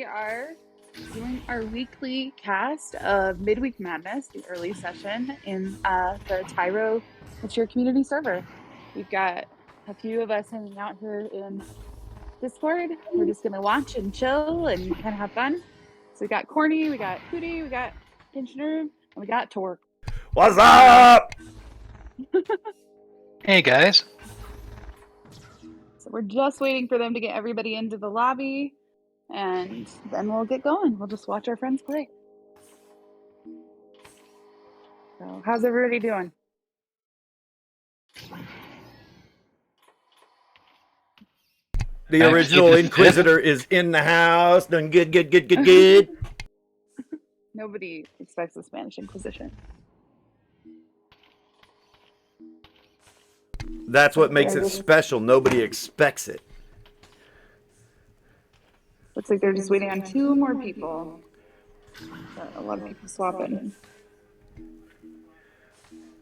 we are doing our weekly cast of Midweek Madness, the early session in the Tyro Mature Community server. We've got a few of us hanging out here in Discord. We're just going to watch and chill and kind of have fun. So we got Corny, we got Cootie, we got Kitchener, and we got Torque. What's up? Hey guys. So we're just waiting for them to get everybody into the lobby, and then we'll get going. We'll just watch our friends play. So how's everybody doing? The original Inquisitor is in the house. Doing good. Nobody expects the Spanish Inquisition. That's what makes it special. Nobody expects it. Looks like they're just waiting on 2 more people. A lot of people swapping.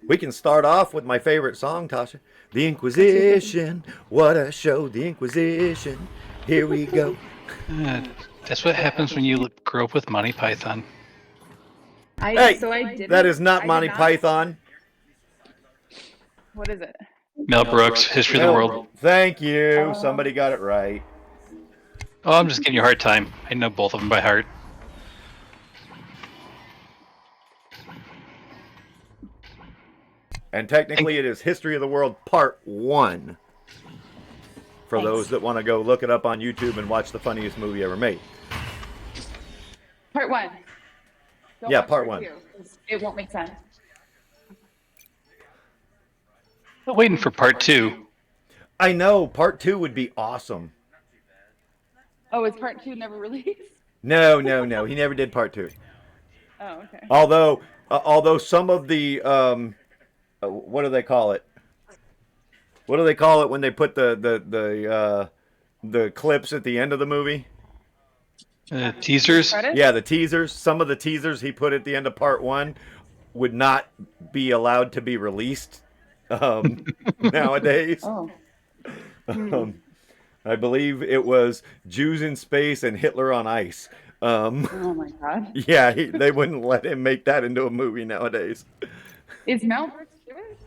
We can start off with my favorite song, Tasha. The Inquisition. What a show. The Inquisition. Here we go. That's what happens when you grow up with Monty Python. That is not Monty Python. What is it? Mel Brooks, History of the World. Thank you. Somebody got it right. Oh, I'm just giving you a hard time. I know both of them by heart. And technically it is History of the World Part 1. For those that want to go look it up on YouTube and watch the funniest movie ever made. Part 1. Don't Yeah, watch Part 1. 2. It won't make sense. I'm waiting for Part 2. I know. Part 2 would be awesome. Oh, is Part 2 never released? No. He never did Part 2. Oh, okay. Although some of the what do they call it? What do they call it when they put the clips at the end of the movie? Teasers? Yeah, the teasers. Some of the teasers he put at the end of Part 1 would not be allowed to be released nowadays. Oh. I believe it was Jews in Space and Hitler on Ice. Oh my God. Yeah, they wouldn't let him make that into a movie nowadays. Is Mel Brooks Jewish?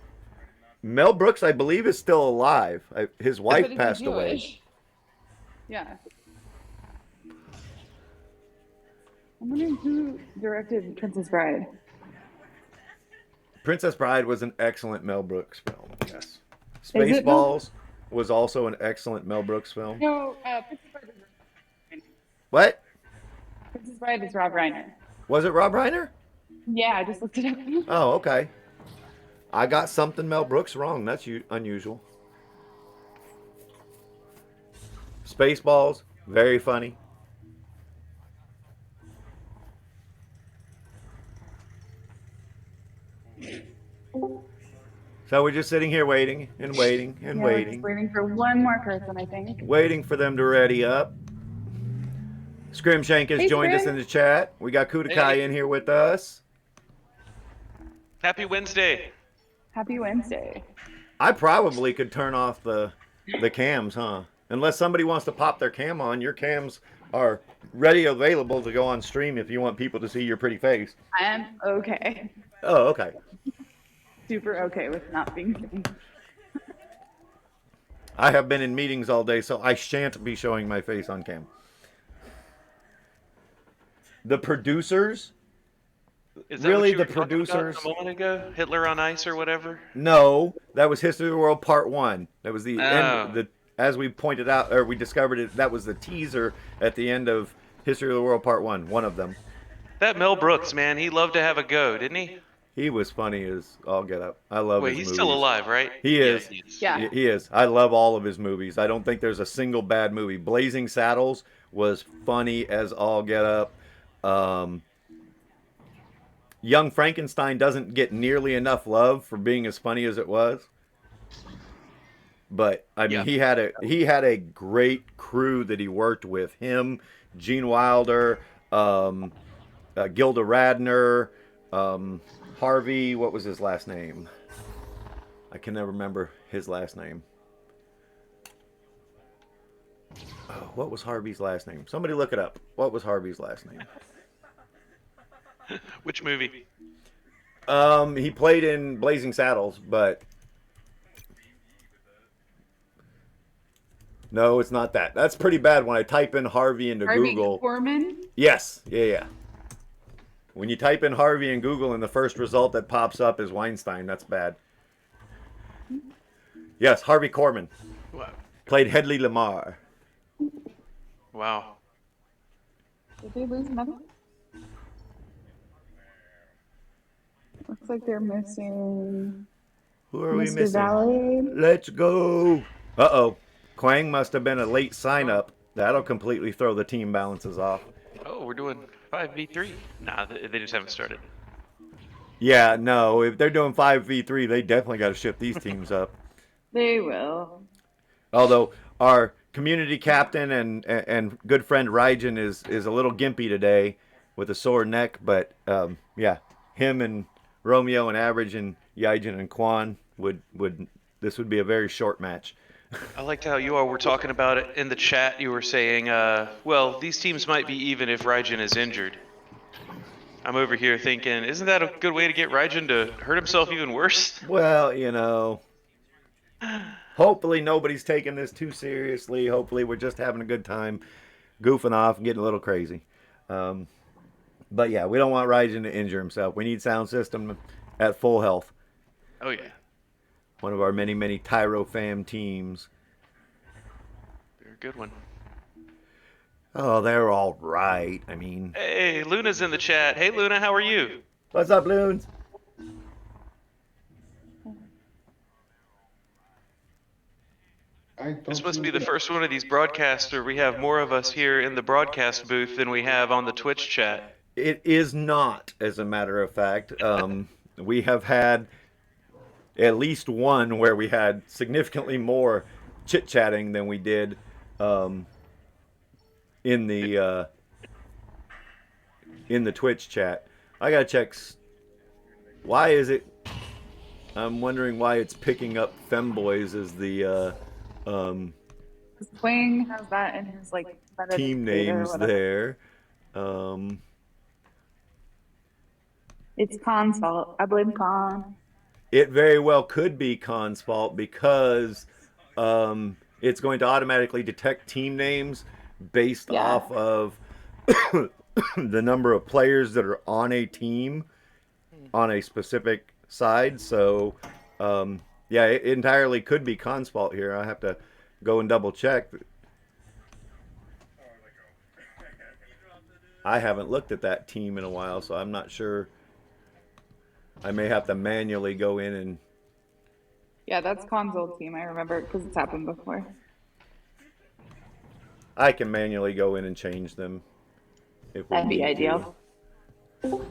Mel Brooks, I believe, is still alive. His wife passed away. Yeah. I'm wondering who directed Princess Bride. Princess Bride was an excellent Mel Brooks film, yes. Spaceballs was also an excellent Mel Brooks film. No, Princess Bride is Rob Reiner. What? Princess Bride is Rob Reiner. Was it Rob Reiner? Yeah, I just looked it up. Oh, okay. I got something Mel Brooks wrong. That's unusual. Spaceballs, very funny. So we're just sitting here waiting and waiting and waiting. We're just waiting for one more person, I think. Waiting for them to ready up. Scrimshank has joined us in the chat. We got Kudakai in here with us. Happy Wednesday. Happy Wednesday. I probably could turn off the cams, huh? Unless somebody wants to pop their cam on. Your cams are ready, available to go on stream if you want people to see your pretty face. I am okay. Oh, okay. Super okay with not being seen. I have been in meetings all day, so I shan't be showing my face on cam. The producers... Is that really, what you the were talking producers? about a moment ago? Hitler on Ice or whatever? No, that was History of the World Part 1. That was the Oh. end. As we pointed out, or we discovered it, that was the teaser at the end of History of the World Part 1. One of them. That Mel Brooks, man, he loved to have a go, didn't he? He was funny as all get up. I love his Wait, he's movies. still alive, right? He is. Yeah. He is. I love all of his movies. I don't think there's a single bad movie. Blazing Saddles was funny as all get up. Young Frankenstein doesn't get nearly enough love for being as funny as it was. But I mean, he had a great crew that he worked with. Him, Gene Wilder, Gilda Radner, Harvey. What was his last name? I can never remember his last name. Oh, what was Harvey's last name? Somebody look it up. What was Harvey's last name? Which movie? He played in Blazing Saddles, but no, it's not that. That's pretty bad when I type in Harvey into Harvey Google. Korman? Yes, yeah. When you type in Harvey in Google and the first result that pops up is Weinstein, that's bad. Yes, Harvey Korman. Wow. Played Hedley Lamar. Wow. Did they lose another? Looks like they're missing Who are we Mr. missing? Valet. Let's go. Uh-oh. Quang must have been a late sign-up. That'll completely throw the team balances off. Oh, we're doing 5v3. Nah, they just haven't started. Yeah, no. If they're doing 5v3, they definitely got to ship these teams up. They will. Although our community captain and good friend Rygen is a little gimpy today with a sore neck, but yeah, him and Romeo and Average and Yijin and Quan would this would be a very short match. I liked how you all were talking about it in the chat. You were saying, well, these teams might be even if Raijin is injured. I'm over here thinking, isn't that a good way to get Raijin to hurt himself even worse? Well, you know, hopefully nobody's taking this too seriously. Hopefully we're just having a good time, goofing off and getting a little crazy. But yeah, we don't want Raijin to injure himself. We need sound system at full health. Oh, yeah. One of our many, many Tyro fam teams. Very good one. Oh, they're all right. I mean, Hey, Luna's in the chat. Hey, Luna, how are you? what's up, Loons? This must be the first one of these broadcasts where we have more of us here in the broadcast booth than we have on the Twitch chat. It is not, as a matter of fact. We have had at least one where we had significantly more chit-chatting than we did in the Twitch chat. I gotta check. Why is it? I'm wondering why it's picking up femboys as the Quang has that in his like team names there. It's Khan's fault. I blame Khan. It very well could be Khan's fault because it's going to automatically detect team names based off of the number of players that are on a team on a specific side. So, yeah, it entirely could be Khan's fault here. I have to go and double check. I haven't looked at that team in a while, so I'm not sure. I may have to manually go in and... Yeah, that's Khan's old team. I remember it because it's happened before. I can manually go in and change them. If we That'd be need ideal. to.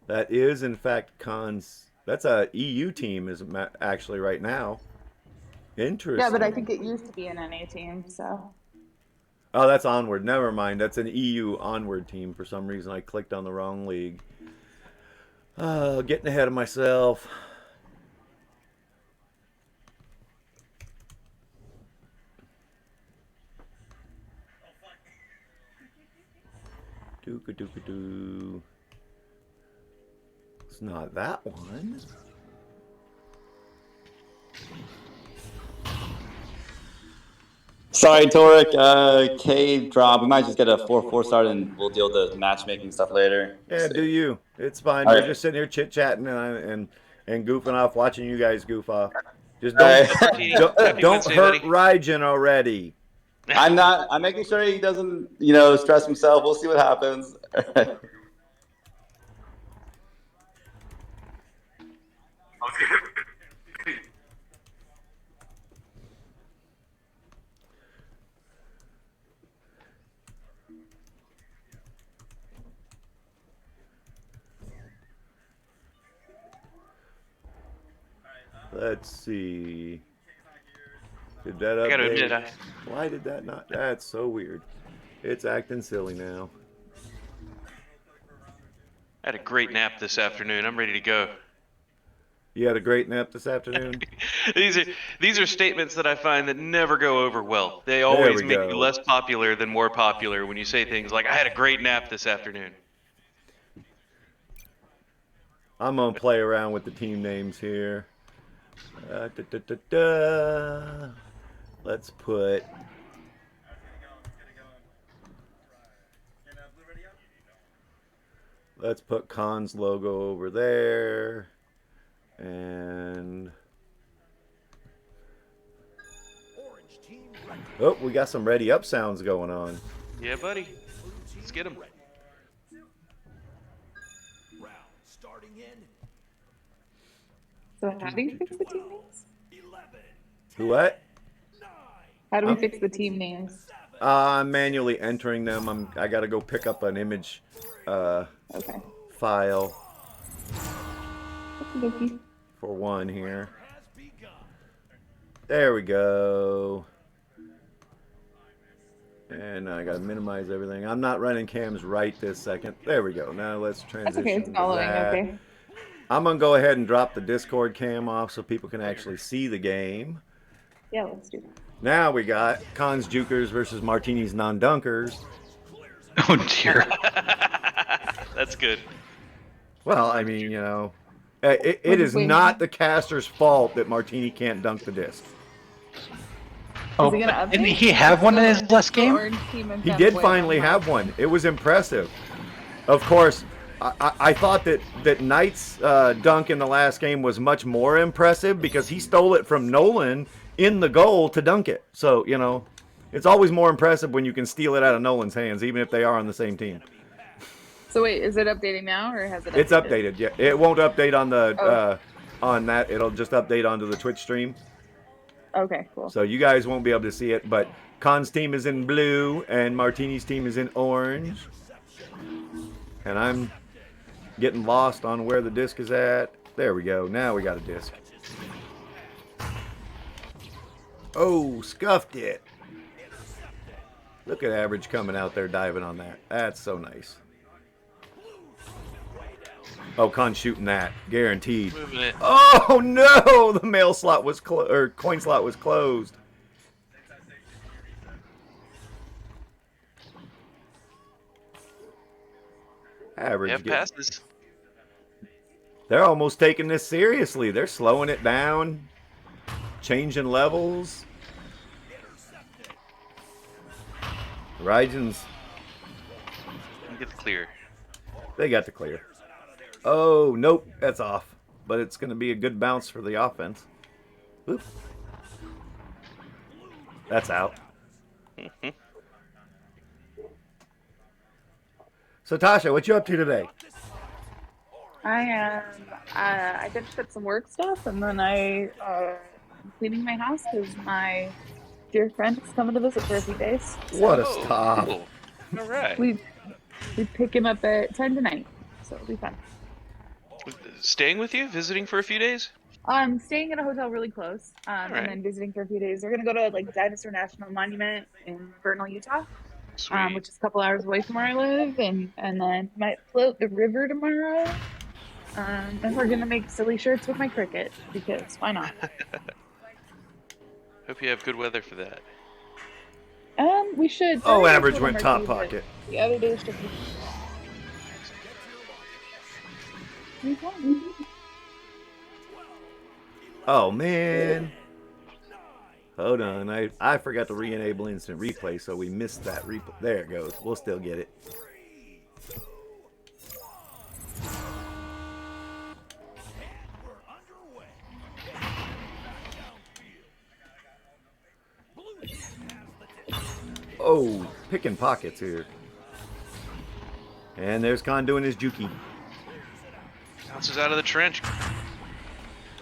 That is, in fact, Khan's... That's a EU team, is actually right now. Interesting. Yeah, but I think it used to be an NA team, so... Oh, that's Onward. Never mind. That's an EU Onward team. For some reason, I clicked on the wrong league. Getting ahead of myself. Doo-ka-doo-ka-doo. It's not that one. Sorry, Toric, cave drop. We might just get a 4-4 start and we'll deal with the matchmaking stuff later. Yeah, do you. It's fine. All We're right. just sitting here chit-chatting and goofing off, watching you guys goof off. Just All don't, right. don't hurt Raijin already. I'm making sure he doesn't, stress himself. We'll see what happens. Let's see. Did that update? I gotta admit, Why did that not? That's so weird. It's acting silly now. I had a great nap this afternoon. I'm ready to go. You had a great nap this afternoon? These are statements that I find that never go over well. They There always we make go. you less popular than more popular when you say things like, I had a great nap this afternoon. I'm going to play around with the team names here. Da, da, da, da. Let's put... Let's put Khan's logo over there. And... Oh, we got some ready up sounds going on. Yeah, buddy. Let's get them. So how do you fix the team names? Who what? How do we fix the team names? I'm manually entering them. I got to go pick up an image Okay. file Okey-dokey. for one here. There we go. And I got to minimize everything. I'm not running cams right this second. There we go. Now let's That's transition okay. It's to following. that. Okay. I'm going to go ahead and drop the Discord cam off so people can actually see the game. Yeah, let's do that. Now we got Cons Jukers versus Martinis Non-Dunkers. Oh dear. That's good. Well, I mean, you know, it is Wait. not the caster's fault that Martini can't dunk the disc. Oh, he gonna didn't update? he have one in his last The game? orange team and He Fat did Boy finally on have one. It was impressive. Of course, I thought that Knight's dunk in the last game was much more impressive because he stole it from Nolan in the goal to dunk it. So, you know, it's always more impressive when you can steal it out of Nolan's hands, even if they are on the same team. So wait, is it updating now or has it updated? It's updated. Yeah, it won't update on the Oh. on that. It'll just update onto the Twitch stream. Okay, cool. So you guys won't be able to see it, but Khan's team is in blue and Martini's team is in orange. And I'm getting lost on where the disc is at. There we go. Now we got a disc. Oh, scuffed it. Look at Average coming out there diving on that. That's so nice. Oh, Khan's shooting that. Guaranteed. Moving it. Oh no! The mail slot was or coin slot was closed. Average. Yeah, passes. They're almost taking this seriously. They're slowing it down, changing levels. Rygen's, Get the clear. they got the clear. Oh, nope, that's off. But it's going to be a good bounce for the offense. Oop. That's out. So, Tasha, what you up to today? I am. I finished up some work stuff, and then I'm cleaning my house because my dear friend is coming to visit for a few days. What a Oh, stop. cool. All right. We pick him up at 10 tonight, so it'll be fun. Staying with you? Visiting for a few days? I'm staying at a hotel really close, Alright. and then visiting for a few days. We're gonna go to like Dinosaur National Monument in Vernal, Utah, Sweet. which is a couple hours away from where I live, and then might float the river tomorrow. And we're gonna make silly shirts with my cricket because why not? Hope you have good weather for that. We should. Oh, Saturday Average was a went little top murky, but pocket. The other days should be. Oh, man. Hold on. I forgot to re-enable instant replay, so we missed that replay. There it goes. We'll still get it. Oh, picking pockets here. And there's Khan doing his juki. Bounces out of the trench.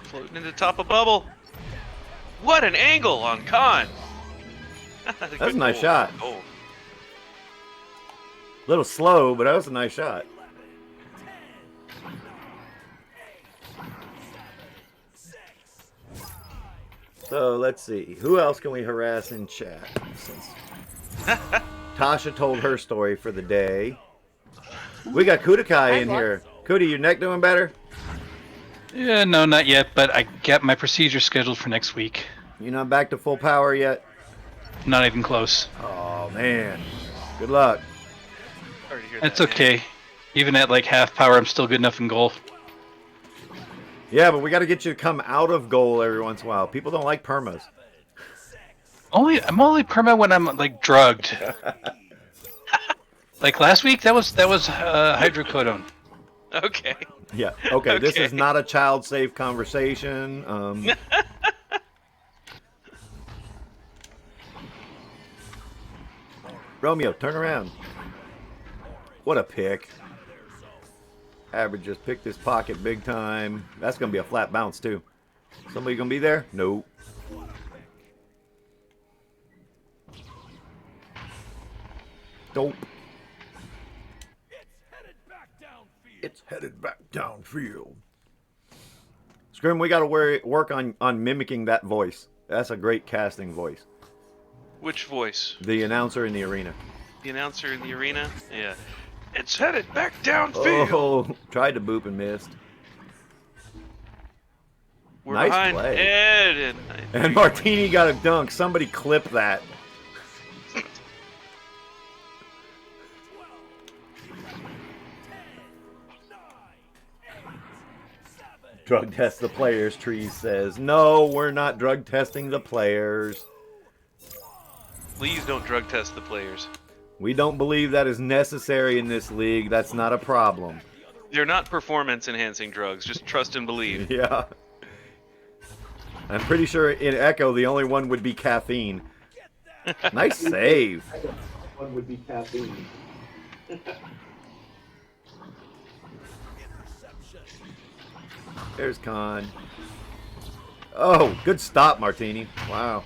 Floating into the top of bubble. What an angle on Khan. That's a nice shot. Oh, A little slow, but that was a nice shot. So let's see. Who else can we harass in chat? Since Tasha told her story for the day. We got Kudakai in here. Kuda, your neck doing better? Yeah, no, not yet, but I got my procedure scheduled for next week. You not back to full power yet? Not even close. Oh man. Good luck. Sorry to hear It's that, man. okay. Even at like half power, I'm still good enough in goal. Yeah, but we got to get you to come out of goal every once in a while. People don't like permas. I'm only perma when I'm like drugged. Like last week, that was hydrocodone. Okay. Yeah. Okay. This is Okay. not a child-safe conversation. Romeo, turn around. What a pick. Average just picked his pocket big time. That's going to be a flat bounce, too. Somebody going to be there? Nope. Dope. It's headed back downfield. Scrim, we got to work on mimicking that voice. That's a great casting voice. Which voice? The announcer in the arena. The announcer in the arena? Yeah. It's headed back downfield. Oh, tried to boop and missed. We're nice behind play. Ed And Martini got a dunk. Somebody clip that. Drug test the players, Trees says. No, we're not drug testing the players. Please don't drug test the players. We don't believe that is necessary in this league. That's not a problem. They're not performance-enhancing drugs. Just trust and believe. Yeah. I'm pretty sure in Echo, the only one would be caffeine. Nice save. One would be caffeine. There's Khan. Oh, good stop, Martini. Wow.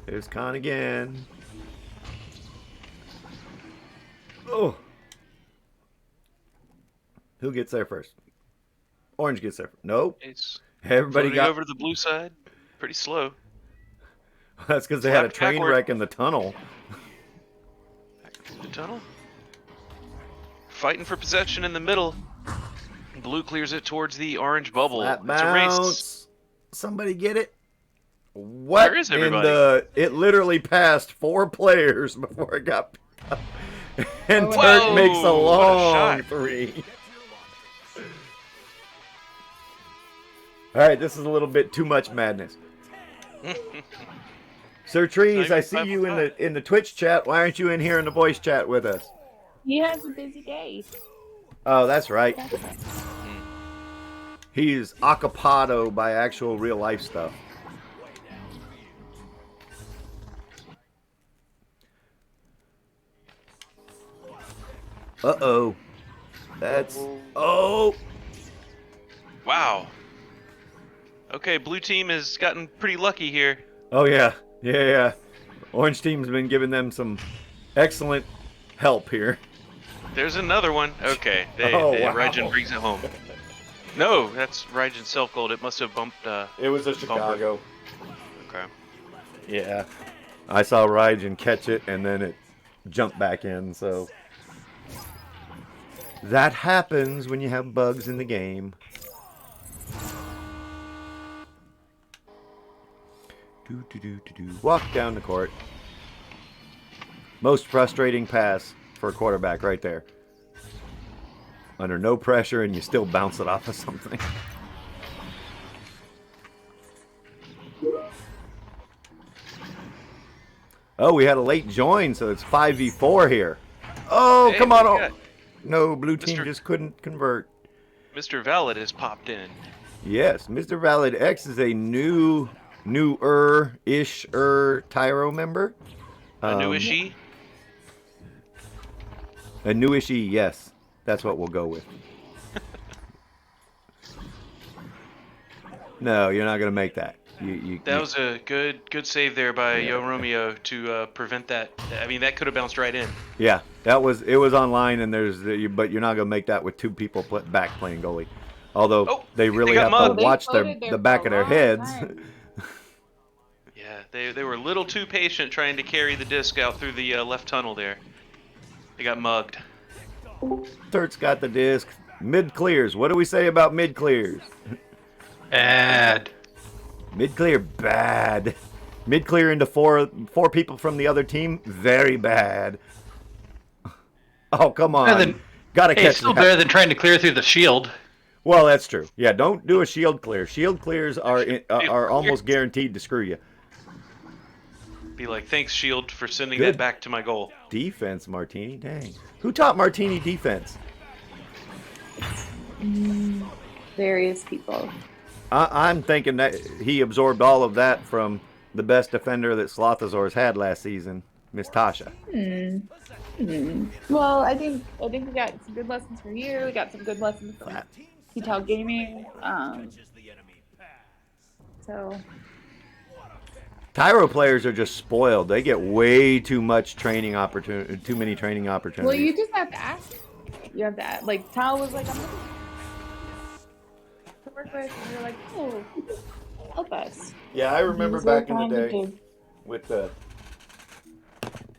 There's Khan again. Oh. Who gets there first? Orange gets there first. Nope. It's Everybody floating got over to the blue side. Pretty slow. That's because they had a Flapped train backward. wreck in the tunnel. Back through the tunnel. Fighting for possession in the middle. Blue clears it towards the orange bubble. Flat It's a race. bounce. Somebody get it? What? Where is in everybody? it literally passed 4 players before it got picked up. And Oh, Turk whoa, makes a what a long shot. 3. All right, this is a little bit too much madness. Sir Trees, Not I even see 5 you on 5. in the Twitch chat. Why aren't you in here in the voice chat with us? He has a busy day. Oh, that's right. That's right. He's acapado by actual real life stuff. Uh-oh. That's... Oh! Wow. Okay, blue team has gotten pretty lucky here. Oh, yeah. Yeah. Orange team's been giving them some excellent help here. There's another one. Okay, Oh, wow. Raijin brings it home. No, that's Raijin's self-gold. It must have bumped. It was a Chicago. Okay. Yeah. I saw Raijin catch it, and then it jumped back in, so... That happens when you have bugs in the game. Walk down the court. Most frustrating pass for a quarterback right there. Under no pressure, and you still bounce it off of something. Oh, we had a late join, so it's 5v4 here. Oh, Hey, come what on. we got? No, blue team Mr. just couldn't convert. Mr. Valid has popped in. Yes, Mr. Valid X is a newer-ish Tyro member. A newish E? A newish E, yes. That's what we'll go with. No, you're not going to make that. That was a good save there by Yo Romeo to prevent that. I mean, that could have bounced right in. Yeah, it was online, and but you're not going to make that with 2 people back playing goalie. Although they really got have to mugged. watch They floated there the for back a of their long heads. time. Yeah, they were a little too patient trying to carry the disc out through the left tunnel there. They got mugged. Turt's got the disc. Mid clears. What do we say about mid clears? Bad. Mid clear, bad. Mid clear into four people from the other team, very bad. Oh, come on. Better than, Gotta hey, catch it's still that. better than trying to clear through the shield. Well, that's true. Yeah, don't do a shield clear. Shield clears are almost guaranteed to screw you. Be like, thanks, Shield, for sending Good that back to my goal. defense, Martini. Dang. Who taught Martini defense? Various people. I'm thinking that he absorbed all of that from the best defender that Slothosaurus had last season, Miss Tasha. Well, I think we got some good lessons from you. We got some good lessons from T-Tal Gaming. So Tyro players are just spoiled. They get way too much training opportunity, too many training opportunities. well, you just have to ask. You have to ask. Like Tal was like, I'm looking to work with, and you're like, oh, help us. Yeah, I remember He's really back in the trying to day do- with the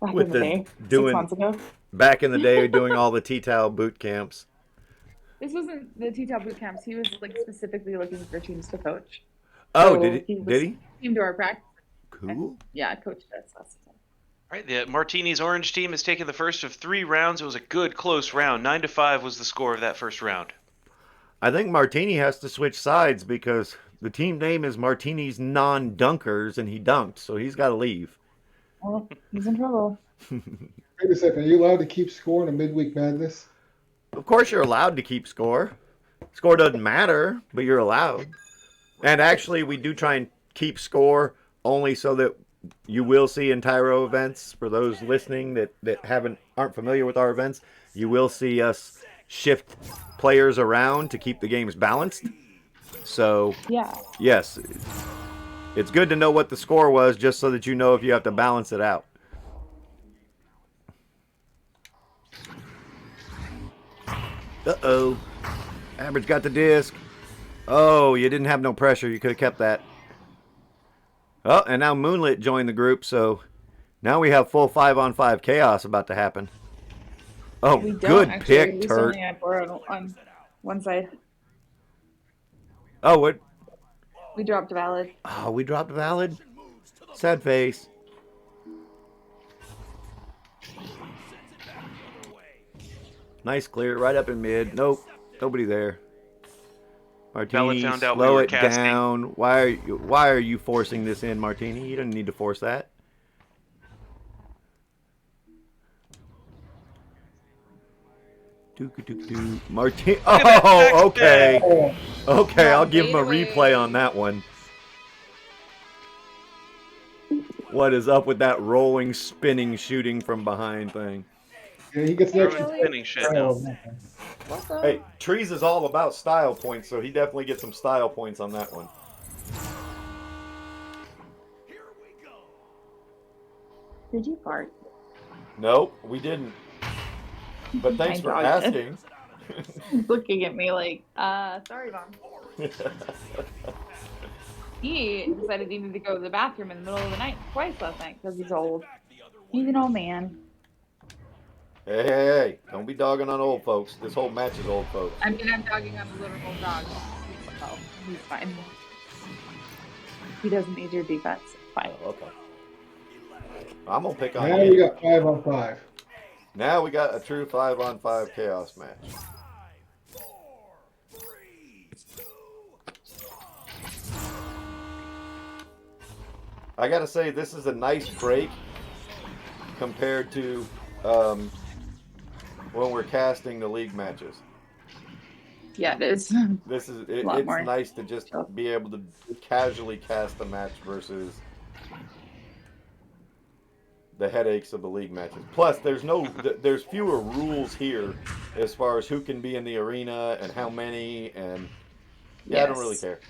Back with in the the day, doing- 6 months ago. back in the day doing all the T-Tal boot camps. This wasn't the T-Tal boot camps. He was like specifically looking for teams to coach. Oh, So did he? was- Did he? Came to our practice. Cool. Yeah, coached us last time. All right, the Martini's orange team has taken the first of 3 rounds. It was a good, close round. 9-5 was the score of that first round. I think Martini has to switch sides because the team name is Martini's Non-Dunkers, and he dunked, so he's got to leave. Well, he's in trouble. Wait a second. Are you allowed to keep score in a midweek madness? Of course, you're allowed to keep score. Score doesn't matter, but you're allowed. And actually, we do try and keep score only so that you will see in Tyro events. For those listening that aren't familiar with our events, you will see us shift players around to keep the games balanced. So Yeah. yes, it's good to know what the score was, just so that you know if you have to balance it out. Uh-oh. Average got the disc. Oh, you didn't have no pressure. You could have kept that. Oh, and now Moonlit joined the group, so now we have full 5-on-5 chaos about to happen. Oh, We don't good actually. pick, We Turt. only have four on one side. Oh, what? We dropped Valid. Oh, we dropped Valid. Sad face. Nice clear, right up in mid. Nope, nobody there. Martini, found out we slow were it casting. down. Why are you forcing this in, Martini? You didn't need to force that. Martini. Oh, okay. Okay, I'll give him a replay on that one. What is up with that rolling, spinning, shooting from behind thing? Yeah, he gets the Everyone's extra. spinning shit now. What's up? Hey, Trees is all about style points, so he definitely gets some style points on that one. Did you fart? Nope, we didn't. But thanks My for dog asking. He's looking at me like, sorry, Mom. He decided he needed to go to the bathroom in the middle of the night twice last night because he's old. He's an old man. Hey, don't be dogging on old folks. This whole match is old folks. I mean, I'm dogging on the literal dog. Oh, he's fine. He doesn't need your defense. Fine. Oh, okay. I'm gonna pick on Now we you. got 5-on-5. Now we got a true 5-on-5 chaos match. I gotta say, this is a nice break compared to when we're casting the league matches. Yeah, it is. This is lot it's more nice to just chill. be able to casually cast a match versus the headaches of the league matches. Plus, there's fewer rules here as far as who can be in the arena and how many, and I don't really Yes. care.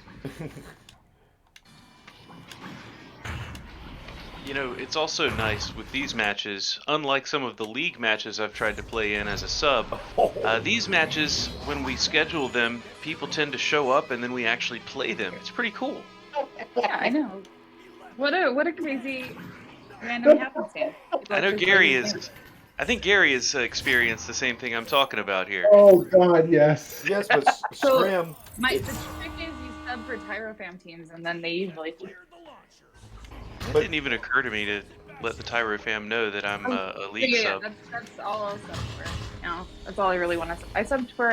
You know, it's also nice with these matches, unlike some of the league matches I've tried to play in as a sub, these matches, when we schedule them, people tend to show up and then we actually play them. It's pretty cool. Yeah, I know. What a crazy random happenstance. I know Gary is I think Gary has experienced the same thing I'm talking about here. Oh God, yes. Yes, but So, Scrim. the trick is you sub for Tyro fam teams, and then they usually. It But- didn't even occur to me to let the Tyro fam know that I'm a league Yeah, sub. that's all I'll sub for. You know, that's all I really want to sub. I subbed for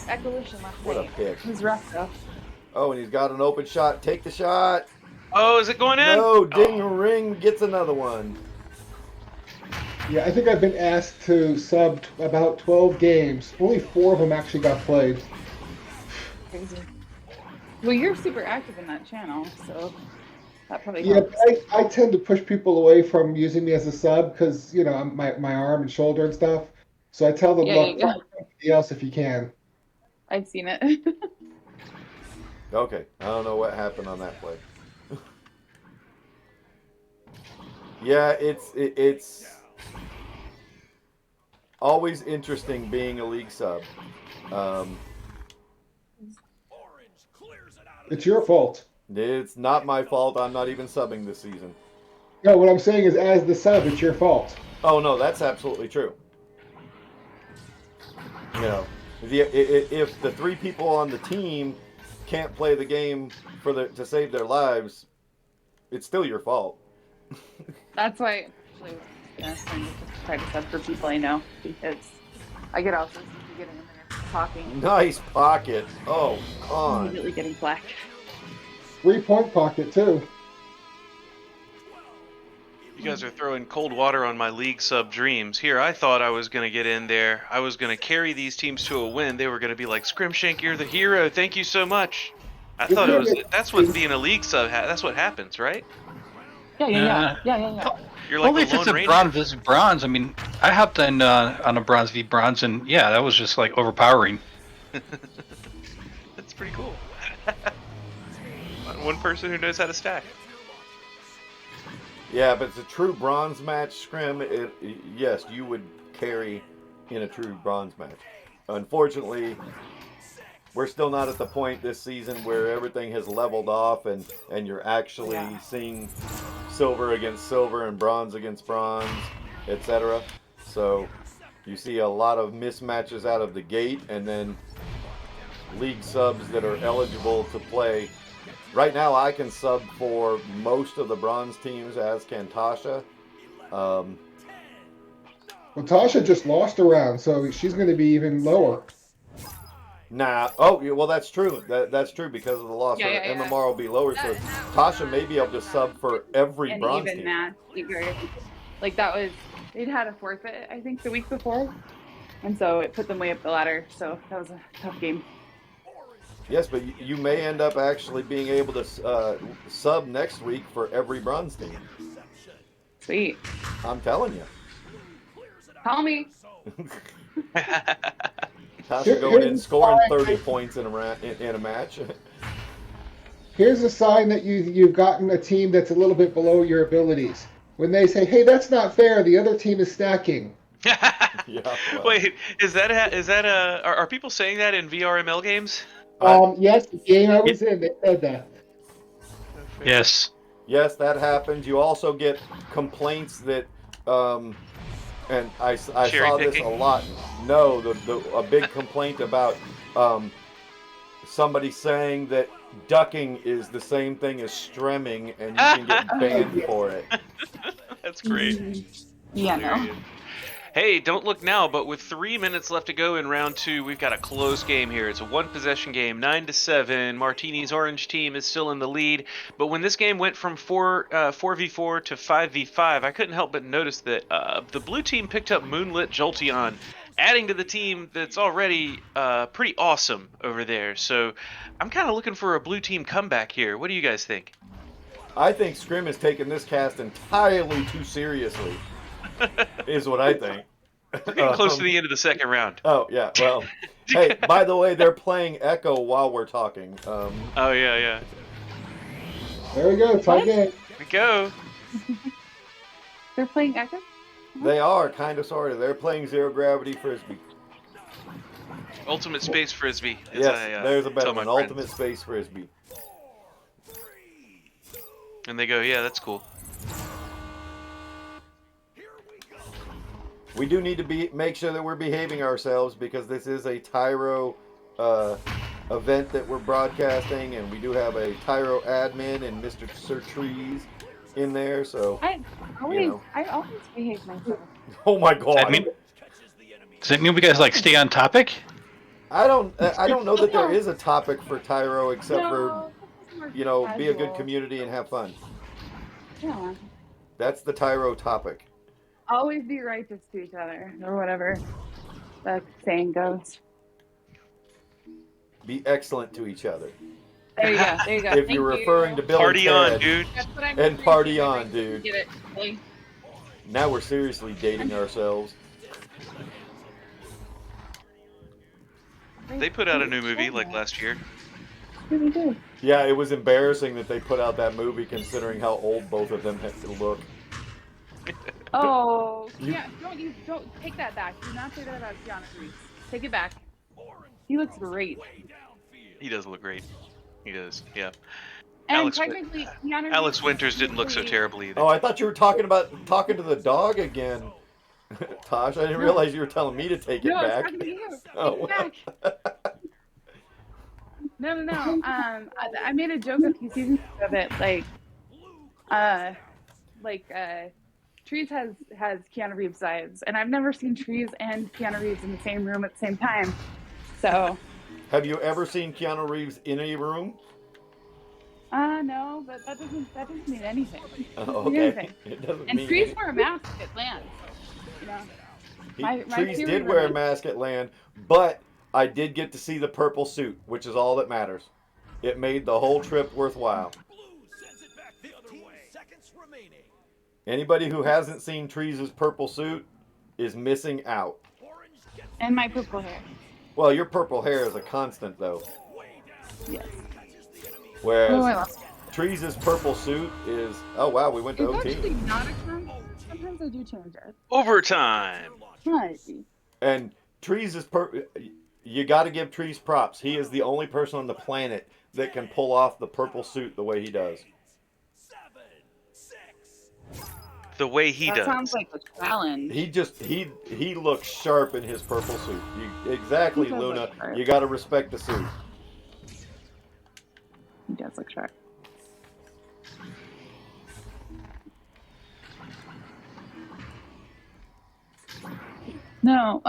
Ecolution last What a night. pick. It was rough though. Oh, and he's got an open shot. Take the shot. Oh, is it going in? No, ding Oh. ring gets another one. Yeah, I think I've been asked to sub about 12 games. Only 4 of them actually got played. Crazy. Well, you're super active in that channel, so that probably Yeah, helps. but I tend to push people away from using me as a sub because, you know, my arm and shoulder and stuff. So I tell them, Yeah, look, yeah. find somebody else if you can. I've seen it. Okay, I don't know what happened on that play. Yeah, it's always interesting being a league sub. It's your fault. It's not my fault. I'm not even subbing this season. No, what I'm saying is, as the sub, it's your fault. Oh no, that's absolutely true. You know, if the 3 people on the team can't play the game to save their lives, it's still your fault. That's why I actually was going to try to sub for people I know because I get all sorts of getting in there talking, Nice pocket. Oh, come on. immediately getting flack. 3-point pocket, too. You guys are throwing cold water on my league sub dreams. Here, I thought I was going to get in there. I was going to carry these teams to a win. They were going to be like, Scrimshank, you're the hero. Thank you so much. I thought it was. That's what being a league sub. That's what happens, right? Yeah. You're like Only the if it's Lone a Ranger. bronze versus bronze. I mean, I hopped in on a bronze v bronze, and yeah, that was just like overpowering. That's pretty cool. One person who knows how to stack. Yeah, but it's a true bronze match scrim. Yes, you would carry in a true bronze match. Unfortunately, we're still not at the point this season where everything has leveled off and you're actually seeing silver against silver and bronze against bronze, etc. So you see a lot of mismatches out of the gate, and then league subs that are eligible to play. Right now, I can sub for most of the bronze teams, as can Tasha. Well, Tasha just lost a round, so she's going to be even lower. Oh, yeah, well, that's true. That's true because of the loss. Yeah, Her yeah, yeah. MMR will be lower, so Tasha may be able to sub for every And bronze even team. that, like that was, they'd had a forfeit, I think, the week before. And so it put them way up the ladder. So that was a tough game. Yes, but you may end up actually being able to sub next week for every bronze team. Sweet. I'm telling you. Call me. Tasha going in scoring 30 points in a match. Here's a sign that you've gotten a team that's a little bit below your abilities. When they say, "Hey, that's not fair," the other team is stacking. Yeah, well. Wait, are people saying that in VRML games? Yes, the game I was in, they said that. Yes. Yes, that happens. You also get complaints that, and I saw this picking? a lot. No, a big complaint about somebody saying that ducking is the same thing as stremming, and you can get banned for it. That's great. Yeah, no. Hey, don't look now, but with 3 minutes left to go in round 2, we've got a close game here. It's a one-possession game, 9-7. Martini's orange team is still in the lead, but when this game went from 4v4 to 5v5, I couldn't help but notice that the blue team picked up Moonlit Jolteon, adding to the team that's already pretty awesome over there. So I'm kind of looking for a blue team comeback here. What do you guys think? I think Scrim has taken this cast entirely too seriously. Is what I think. We're getting close to the end of the second round. Oh yeah, well, hey, by the way, they're playing Echo while we're talking. Oh yeah. There we go, tie game. Here we go. They're playing Echo? They are kind of sort of. They're playing Zero Gravity Frisbee. Ultimate Space Frisbee. Yes, there's a better tell my one. friends. Ultimate Space Frisbee. And they go, yeah, that's cool. We do need to make sure that we're behaving ourselves because this is a Tyro event that we're broadcasting, and we do have a Tyro admin and Mr. Sir Trees in there. So, I you know. I always behave myself. Oh my Does that God! mean we guys like stay on topic? I don't know that there is a topic for Tyro except for No, this is more be a good casual. community and have fun. Yeah. That's the Tyro topic. Always be righteous to each other, or whatever the saying goes. Be excellent to each other. There you go. There you go. If you're referring to Bill Party and on, Ted, dude. That's what I'm and party referring on, to. dude. Get it? Like, Now we're seriously dating ourselves. They put out a new movie like last year. really do. Yeah, it was embarrassing that they put out that movie considering how old both of them had to look. Oh, You- yeah. Don't take that back. Do not say that about Keanu Reeves. Take it back. He looks great. He does look great. He does, yeah. And Alex technically, Keanu Alex Reeves Winters didn't look so technically- terrible either. Oh, I thought you were talking to the dog again, Tosh. I didn't realize you were telling me to take it No, I was back. talking to you. Take Oh. it back. No. I made a joke a few seasons ago that Trees has Keanu Reeves vibes, and I've never seen Trees and Keanu Reeves in the same room at the same time. So, Have you ever seen Keanu Reeves in a room? no, but that doesn't mean anything. Oh, Doesn't mean okay. anything. It doesn't And mean Trees anything. wear a mask at land, you know. My Trees theory did wear a remains. mask at land, but I did get to see the purple suit, which is all that matters. It made the whole trip worthwhile. Anybody who hasn't seen Trees' purple suit is missing out. And my purple hair. Well, your purple hair is a constant, though. Yes. Whereas Oh, I lost it. Trees' purple suit is... Oh, wow, we went to It's OT. actually not a con. Sometimes I do change it. Overtime. Right. And Trees' you got to give Trees props. He is the only person on the planet that can pull off the purple suit the way he does. The way he That does. sounds like a challenge. He looks sharp in his purple suit. Exactly, He does Luna. look sharp. You got to respect the suit. He does look sharp. No,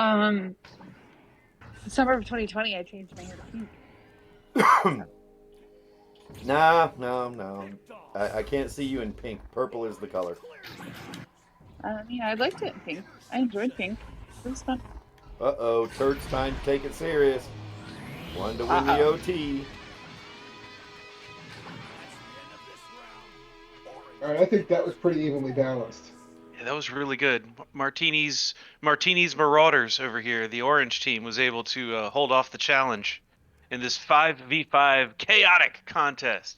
summer of 2020, I changed my hair to pink. No. I can't see you in pink. Purple is the color. I mean, I liked it in pink. I enjoyed pink. It was fun. Uh-oh, Turk's time to take it serious. One to win the OT. All right, I think that was pretty evenly balanced. Yeah, that was really good. Martini's Marauders over here, the orange team, was able to hold off the challenge in this 5v5 chaotic contest.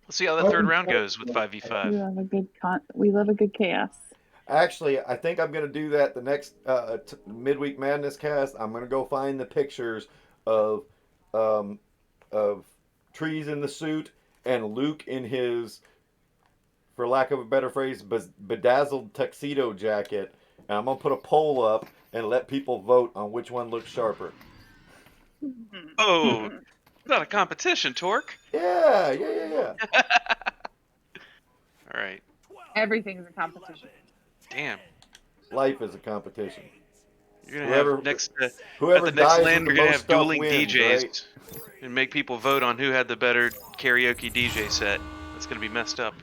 Let's see how the third round goes with We 5v5. love a good we love a good chaos. Actually, I think I'm going to do that the next Midweek Madness cast. I'm going to go find the pictures of Trees in the suit and Luke in his, for lack of a better phrase, bedazzled tuxedo jacket. And I'm going to put a poll up and let people vote on which one looks sharper. Oh, not a competition, Torque. Yeah. All right. Everything's a competition. Damn. Life is a competition. You're gonna Whoever- have next Whoever at the next dies land, with you're the gonna most have stuff dueling wins, DJs right? and make people vote on who had the better karaoke DJ set. That's gonna be messed up.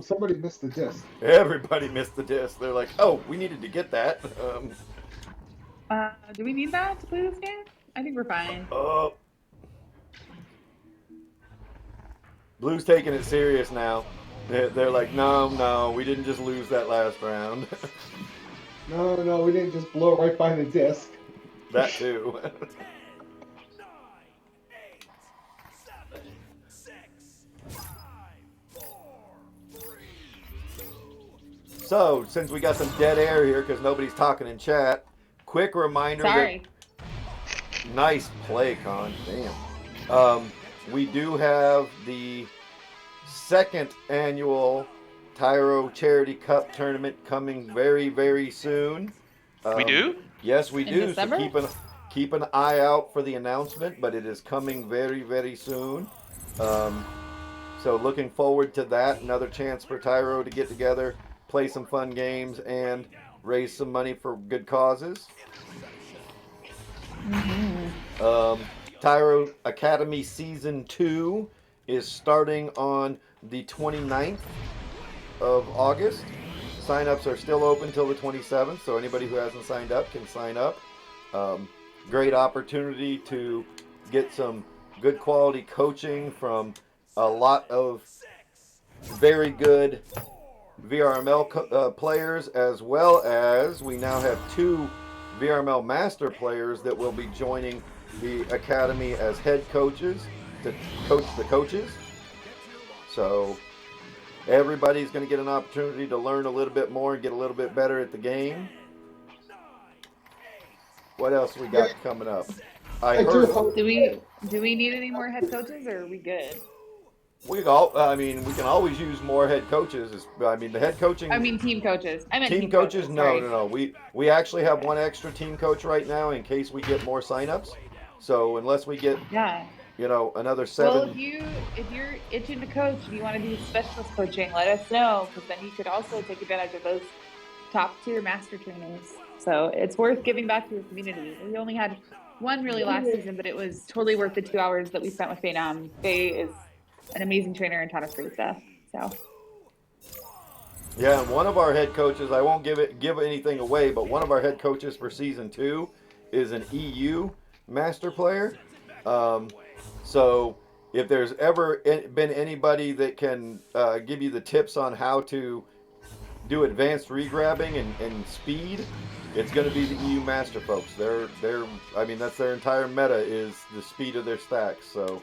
Somebody missed the disc. Everybody missed the disc. They're like, oh, we needed to get that. Do we need that to play this game? I think we're fine. Blue's taking it serious now. They're like, no, we didn't just lose that last round. No, we didn't just blow right by the disc. That too. So, since we got some dead air here because nobody's talking in chat, quick reminder Sorry. that nice play, Con. Damn. We do have the second annual Tyro Charity Cup tournament coming very, very soon. We do? Yes, we In do. December? So keep an eye out for the announcement, but it is coming very, very soon. So looking forward to that. Another chance for Tyro to get together, play some fun games, and raise some money for good causes. Tyro Academy Season 2 is starting on the 29th of August. Sign-ups are still open till the 27th, so anybody who hasn't signed up can sign up. Great opportunity to get some good quality coaching from a lot of very good VRML players, as well as we now have 2 VRML Master players that will be joining the Academy as head coaches to coach the coaches. So everybody's going to get an opportunity to learn a little bit more and get a little bit better at the game. What else we got coming up? I do hope. Do we need any more head coaches, or are we good? We can always use more head coaches. I mean, the head coaching. I mean, team coaches. I meant team coaches. Sorry. No. We actually have one extra team coach right now in case we get more signups. So unless we get another 7. Well, if you're itching to coach and you want to do specialist coaching, let us know, because then you could also take advantage of those top tier master trainers. So it's worth giving back to your community. We only had one really last season, but it was totally worth the 2 hours that we spent with Faye. Faye is an amazing trainer and taught us great stuff. So. Yeah, and one of our head coaches, I won't give anything away, but one of our head coaches for season 2 is an EU master player. So if there's ever been anybody that can give you the tips on how to do advanced regrabbing and speed, it's going to be the EU master folks. That's their entire meta is the speed of their stacks. So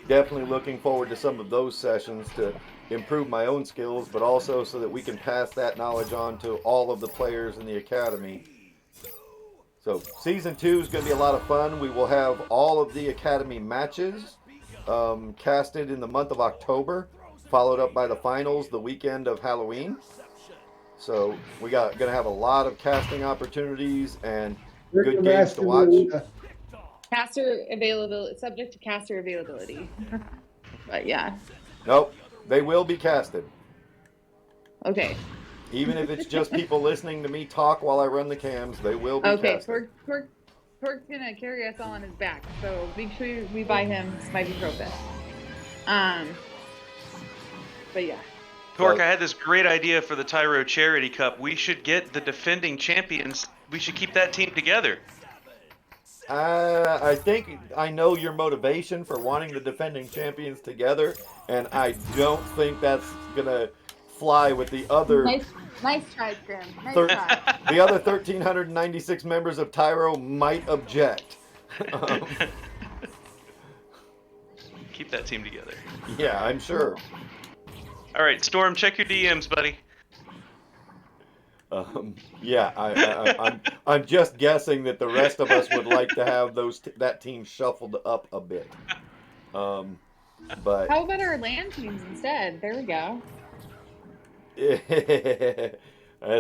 definitely looking forward to some of those sessions to improve my own skills, but also so that we can pass that knowledge on to all of the players in the academy. So season 2 is going to be a lot of fun. We will have all of the academy matches casted in the month of October, followed up by the finals the weekend of Halloween. So we going to have a lot of casting opportunities and good games to watch. Caster availability, subject to caster availability. But yeah. Nope, they will be casted. Okay. Even if it's just people listening to me talk while I run the cams, they will be casted. Torque's gonna carry us all on his back, so make sure we buy him some ibuprofen. But yeah. Torque, I had this great idea for the Tyro Charity Cup. We should get the defending champions. We should keep that team together. I think I know your motivation for wanting the defending champions together, and I don't think that's gonna fly with the other. Nice try, Grim. Nice try. The other 1,396 members of Tyro might object. Keep that team together. Yeah, I'm sure. All right, Storm, check your DMs, buddy. I'm just guessing that the rest of us would like to have that team shuffled up a bit. But how about our land teams instead? There we go.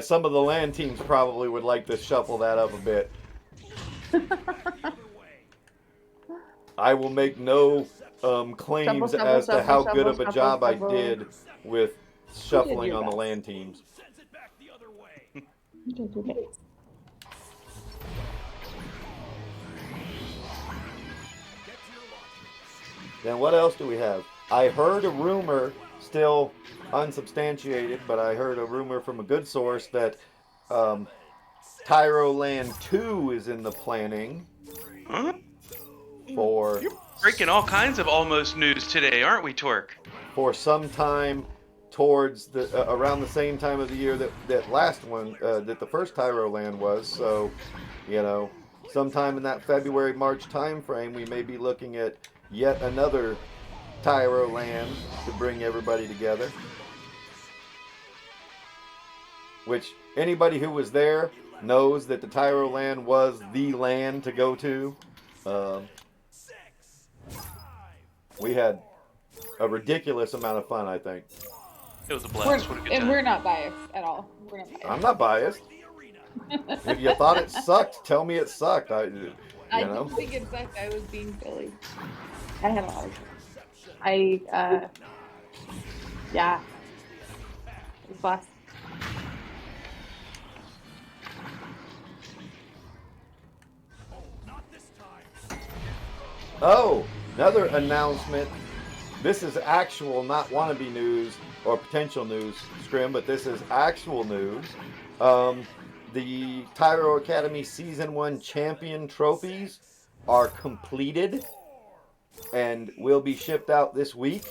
Some of the land teams probably would like to shuffle that up a bit. I will make no claims as to how good of a job I did with shuffling on the land teams. Then what else do we have? I heard a rumor, still unsubstantiated, but I heard a rumor from a good source that Tyro Land 2 is in the planning. Huh? For You're breaking all kinds of almost news today, aren't we, Torque? For some time towards the around the same time of the year that last one that the first Tyro Land was. So, sometime in that February-March time frame, we may be looking at yet another Tyro Land to bring everybody together. Which anybody who was there knows that the Tyro Land was the land to go to. We had a ridiculous amount of fun, I think. It was a blast. What a good And time. we're not biased at all. We're not biased. I'm not biased. If you thought it sucked, tell me it sucked. I You know. didn't think it sucked. I was being silly. I had a lot of fun. Yeah, it was a blast. Oh, another announcement. This is actual, not wannabe news or potential news, Scrim, but this is actual news. The Tyro Academy Season 1 champion trophies are completed and will be shipped out this week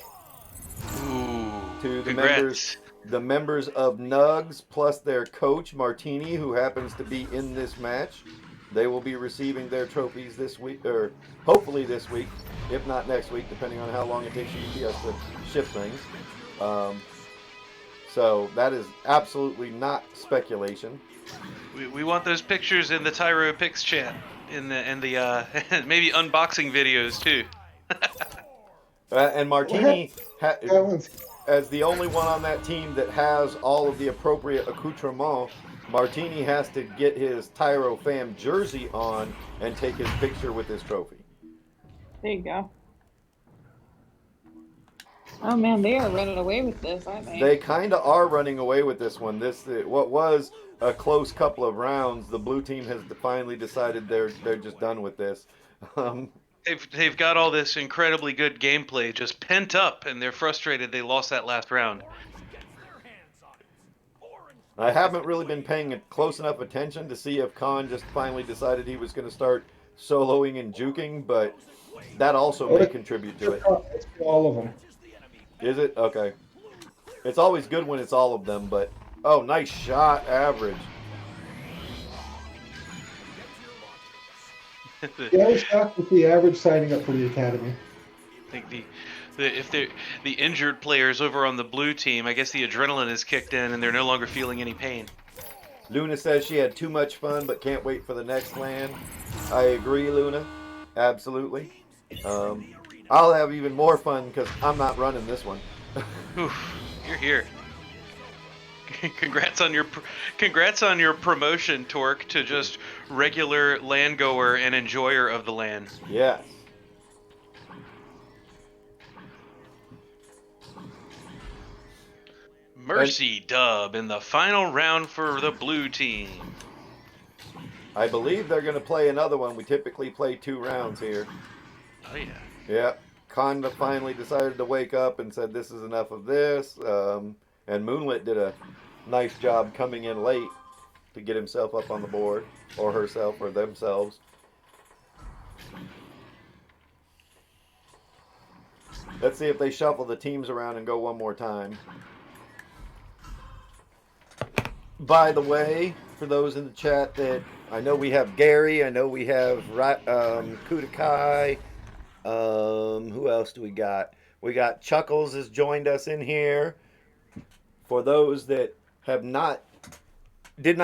Ooh, to congrats. the members of Nugs plus their coach Martini, who happens to be in this match. They will be receiving their trophies this week, or hopefully this week, if not next week, depending on how long it takes UPS to ship things. So that is absolutely not speculation. We want those pictures in the Tyro Picks chat, in the maybe unboxing videos too. And Martini, Balance. as the only one on that team that has all of the appropriate accoutrement, Martini has to get his Tyro fam jersey on and take his picture with his trophy. There you go. Oh man, they are running away with this, aren't they? They kind of are running away with this one. What was a close couple of rounds, the blue team has finally decided they're just done with this. They've got all this incredibly good gameplay just pent up, and they're frustrated they lost that last round. I haven't really been paying close enough attention to see if Khan just finally decided he was going to start soloing and juking, but that also may contribute to it. It's all of them. Is it? Okay. It's always good when it's all of them, but... Oh, nice shot, average. Yeah, I was shocked with the average signing up for the academy. I think if they're the injured players over on the blue team, I guess the adrenaline has kicked in and they're no longer feeling any pain. Luna says she had too much fun but can't wait for the next land. I agree, Luna. Absolutely. I'll have even more fun because I'm not running this one. Oof, you're here. Congrats on your promotion, Torque, to just regular land goer and enjoyer of the land. Yes. Mercy dub in the final round for the blue team. I believe they're going to play another one. We typically play 2 rounds here. Oh yeah. Yeah. Conda finally decided to wake up and said this is enough of this. And Moonlit did a nice job coming in late to get himself up on the board, or herself, or themselves. Let's see if they shuffle the teams around and go one more time. By the way, for those in the chat that I know we have Gary, I know we have Kudakai. Who else do we got? We got Chuckles has joined us in here. For those that did not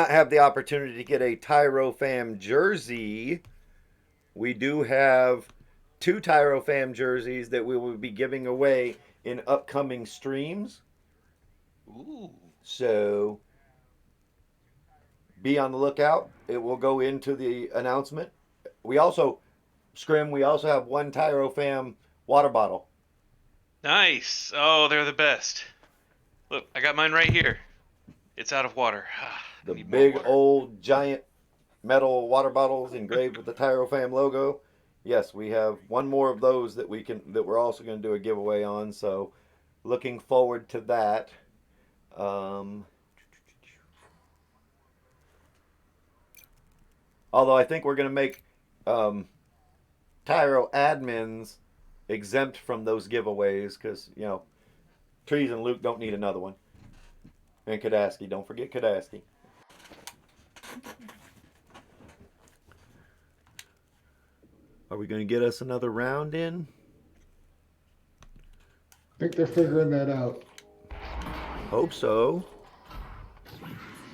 have the opportunity to get a Tyro Fam jersey, we do have 2 Tyro Fam jerseys that we will be giving away in upcoming streams. Ooh. So be on the lookout. It will go into the announcement. We also have 1 Tyro Fam water bottle. Nice. Oh, they're the best. Look, I got mine right here. It's out of water. The big old giant metal water bottles engraved with the Tyro Fam logo. Yes, we have 1 more of those that we're also going to do a giveaway on. So, looking forward to that. Although I think we're going to make Tyro admins exempt from those giveaways because, Trees and Luke don't need another one. And Kadaski, don't forget Kadaski. Are we going to get us another round in? I think they're figuring that out. Hope so.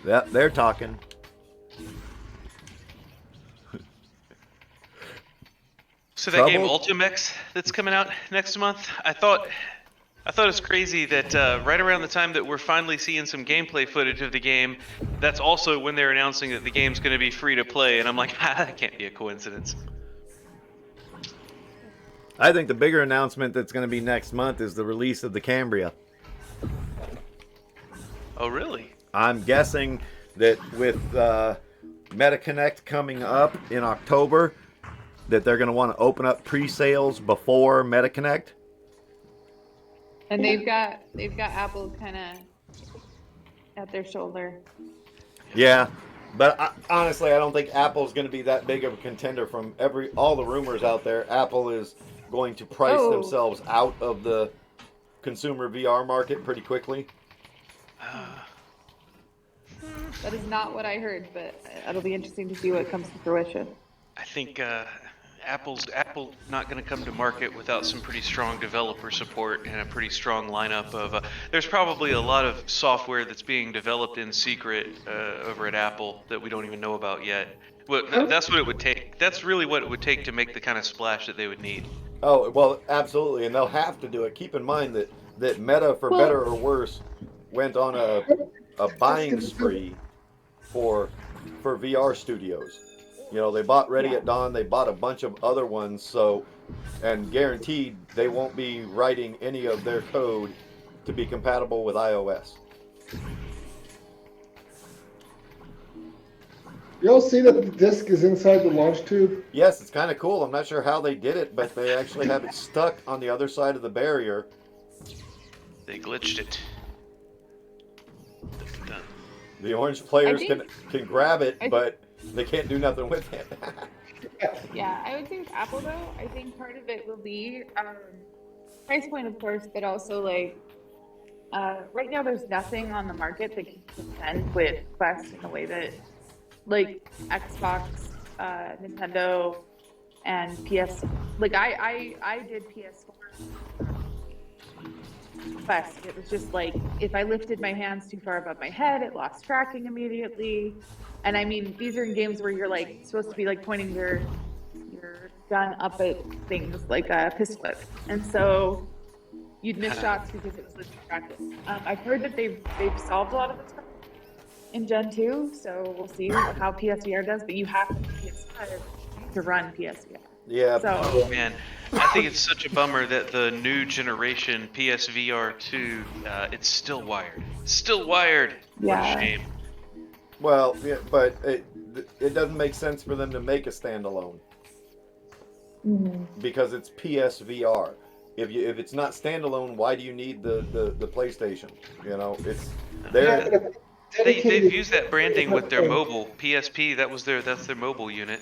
Yep, they're talking. So that game Ultimex that's coming out next month, I thought I thought it's crazy that right around the time that we're finally seeing some gameplay footage of the game, that's also when they're announcing that the game's going to be free to play, and I'm like, that can't be a coincidence. I think the bigger announcement that's going to be next month is the release of the Cambria. Oh, really? I'm guessing that with MetaConnect coming up in October, that they're going to want to open up pre-sales before MetaConnect. And they've got Apple kind of at their shoulder. Yeah, but honestly, I don't think Apple's going to be that big of a contender. From all the rumors out there, Apple is going to price themselves out of the consumer VR market pretty quickly. That is not what I heard, but it'll be interesting to see what comes to fruition. I think Apple not going to come to market without some pretty strong developer support and a pretty strong lineup of. There's probably a lot of software that's being developed in secret over at Apple that we don't even know about yet. That's what it would take. That's really what it would take to make the kind of splash that they would need. Oh, well, absolutely, and they'll have to do it. Keep in mind that Meta, for better or worse, went on a buying spree for VR studios. You know, they bought Ready at Dawn, they bought a bunch of other ones, so, and guaranteed they won't be writing any of their code to be compatible with iOS. You all see that the disc is inside the launch tube? Yes, it's kind of cool. I'm not sure how they did it, but they actually have it stuck on the other side of the barrier. They glitched it. The orange players can grab it, but they can't do nothing with it. Yeah, I would think Apple though. I think part of it will be price point, of course, but also like right now there's nothing on the market that can contend with Quest in a way that like Xbox, Nintendo, and PS. Like I did PS4 Quest. It was just like if I lifted my hands too far above my head, it lost tracking immediately. And I mean, these are games where you're like supposed to be like pointing your gun up at things like a pistol whip, and so you'd miss shots because it was lifting tracking. I've heard that they've solved a lot of this in Gen 2, so we'll see how PSVR does. But you have to be PS5 to run PSVR. Yeah. So, oh man, I think it's such a bummer that the new generation PSVR 2, it's still wired. Still wired. What a shame. Well, yeah, but it doesn't make sense for them to make a standalone because it's PSVR. If it's not standalone, why do you need the PlayStation? You know, it's there. They've used that branding with their mobile PSP. That's their mobile unit.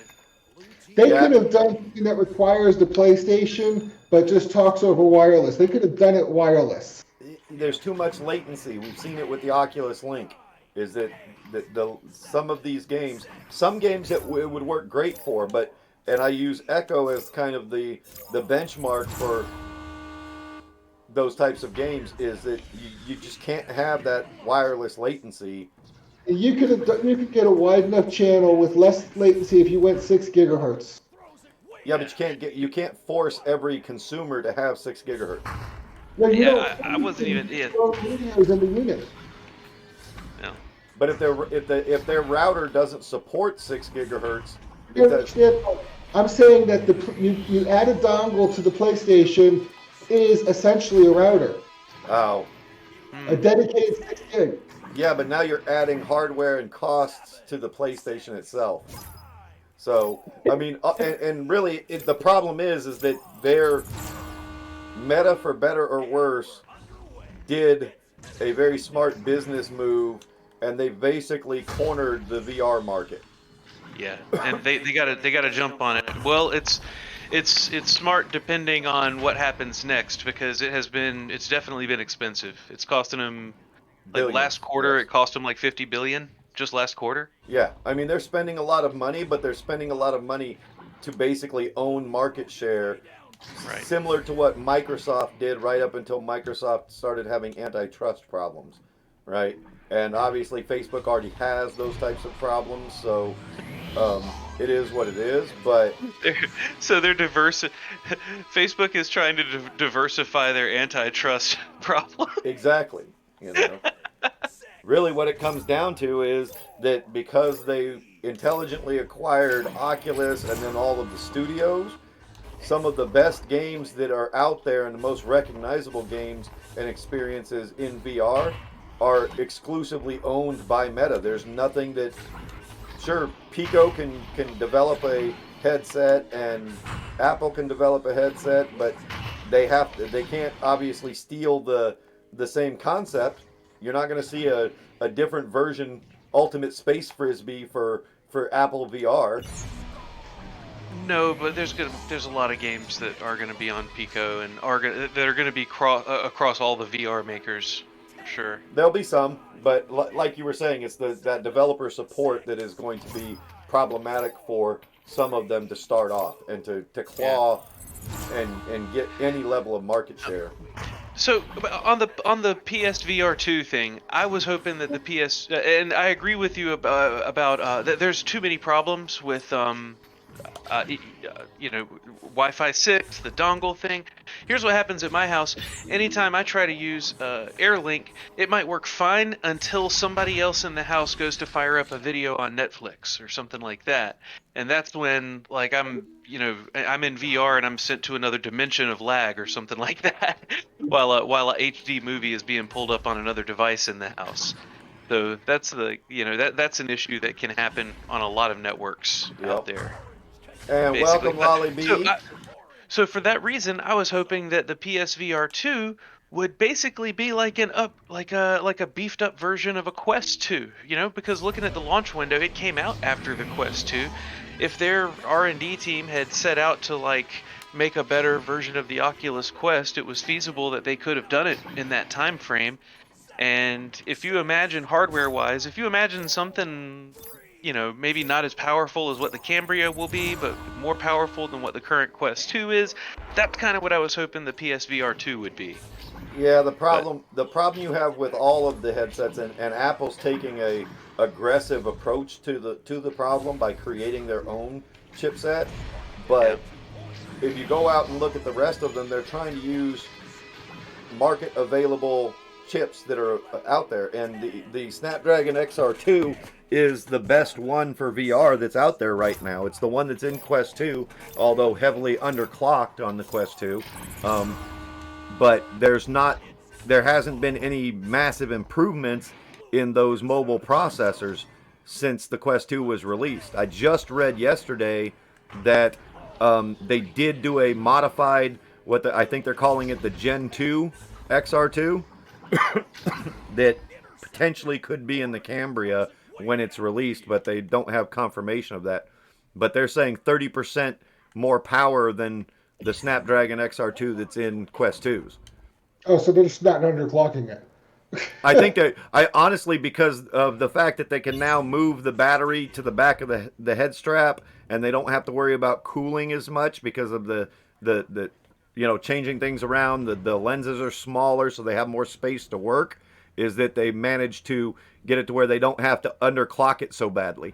They could have done something that requires the PlayStation, but just talks over wireless. They could have done it wireless. There's too much latency. We've seen it with the Oculus Link. Is that some of these games, some games that it would work great for, and I use Echo as kind of the benchmark for those types of games, is that you just can't have that wireless latency. You could get a wide enough channel with less latency if you went 6 gigahertz. Yeah, but you can't force every consumer to have 6 gigahertz. No, I wasn't even. Yeah. Videos in the unit. No. But if their router doesn't support 6 gigahertz, I'm saying that you add a dongle to the PlayStation is essentially a router. Oh. A dedicated 6 gig. Yeah, but now you're adding hardware and costs to the PlayStation itself. So, I mean, and really, the problem is that their Meta, for better or worse, did a very smart business move, and they basically cornered the VR market. Yeah, and they gotta jump on it. Well, it's smart depending on what happens next, because it's definitely been expensive. It's costing them last quarter. It cost them like 50 billion just last quarter. Yeah, I mean they're spending a lot of money, but they're spending a lot of money to basically own market share, similar to what Microsoft did right up until Microsoft started having antitrust problems, right? And obviously Facebook already has those types of problems, so it is what it is. But They're diverse. Facebook is trying to diversify their antitrust problem. exactly, you know, really what it comes down to is that because they intelligently acquired Oculus and then all of the studios, some of the best games that are out there and the most recognizable games and experiences in VR are exclusively owned by Meta. There's nothing that, sure, Pico can develop a headset and Apple can develop a headset, but they can't obviously steal the same concept. You're not going to see a different version, Ultimate Space Frisbee for Apple VR. No, but there's a lot of games that are gonna be on Pico and that are gonna be across all the VR makers, for sure. There'll be some, but like you were saying, it's that developer support that is going to be problematic for some of them to start off and to claw and get any level of market share. So on the PSVR 2 thing, I was hoping that the PS and I agree with you about that there's too many problems with Wi-Fi 6, the dongle thing. Here's what happens at my house. Anytime I try to use AirLink, it might work fine until somebody else in the house goes to fire up a video on Netflix or something like that. And that's when, like, I'm in VR and I'm sent to another dimension of lag or something like that, while a HD movie is being pulled up on another device in the house. So that's that's an issue that can happen on a lot of networks out there. And basically. welcome, Lolly B. So for that reason, I was hoping that the PSVR 2 would basically be like a beefed up version of a Quest 2, because looking at the launch window, it came out after the Quest 2. If their R&D team had set out to make a better version of the Oculus Quest, it was feasible that they could have done it in that time frame. And if you imagine hardware-wise, if you imagine something maybe not as powerful as what the Cambria will be, but more powerful than what the current Quest 2 is. That's kind of what I was hoping the PSVR 2 would be. Yeah, the problem you have with all of the headsets, and Apple's taking a aggressive approach to the problem by creating their own chipset. But if you go out and look at the rest of them, they're trying to use market available chips that are out there, and the Snapdragon XR2 is the best one for VR that's out there right now. It's the one that's in Quest 2, although heavily underclocked on the Quest 2. But there hasn't been any massive improvements in those mobile processors since the Quest 2 was released. I just read yesterday that they did do a modified, I think they're calling it the Gen 2 XR2, that potentially could be in the Cambria when it's released, but they don't have confirmation of that. But they're saying 30% more power than the Snapdragon XR2 that's in Quest 2s. Oh, so they're just not underclocking it. I think I honestly, because of the fact that they can now move the battery to the back of the head strap, and they don't have to worry about cooling as much because of the changing things around. The lenses are smaller, so they have more space to work. Is that they managed to get it to where they don't have to underclock it so badly.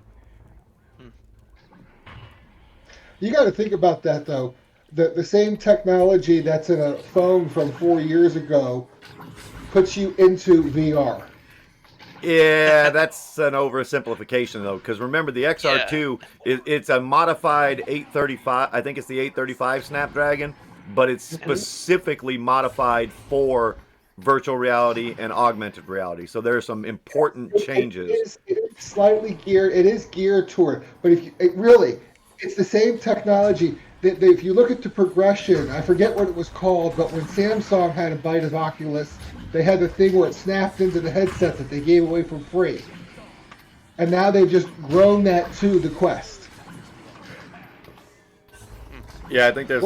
You got to think about that, though. The same technology that's in a phone from 4 years ago puts you into VR. Yeah, that's an oversimplification, though, because remember, the XR2, it's a modified 835, I think it's the 835 Snapdragon, but it's specifically modified for virtual reality and augmented reality. So there are some important changes. It is slightly geared. It is geared toward, but it's the same technology. If you look at the progression, I forget what it was called, but when Samsung had a bite of Oculus, they had the thing where it snapped into the headset that they gave away for free. And now they've just grown that to the Quest. Yeah, I think there's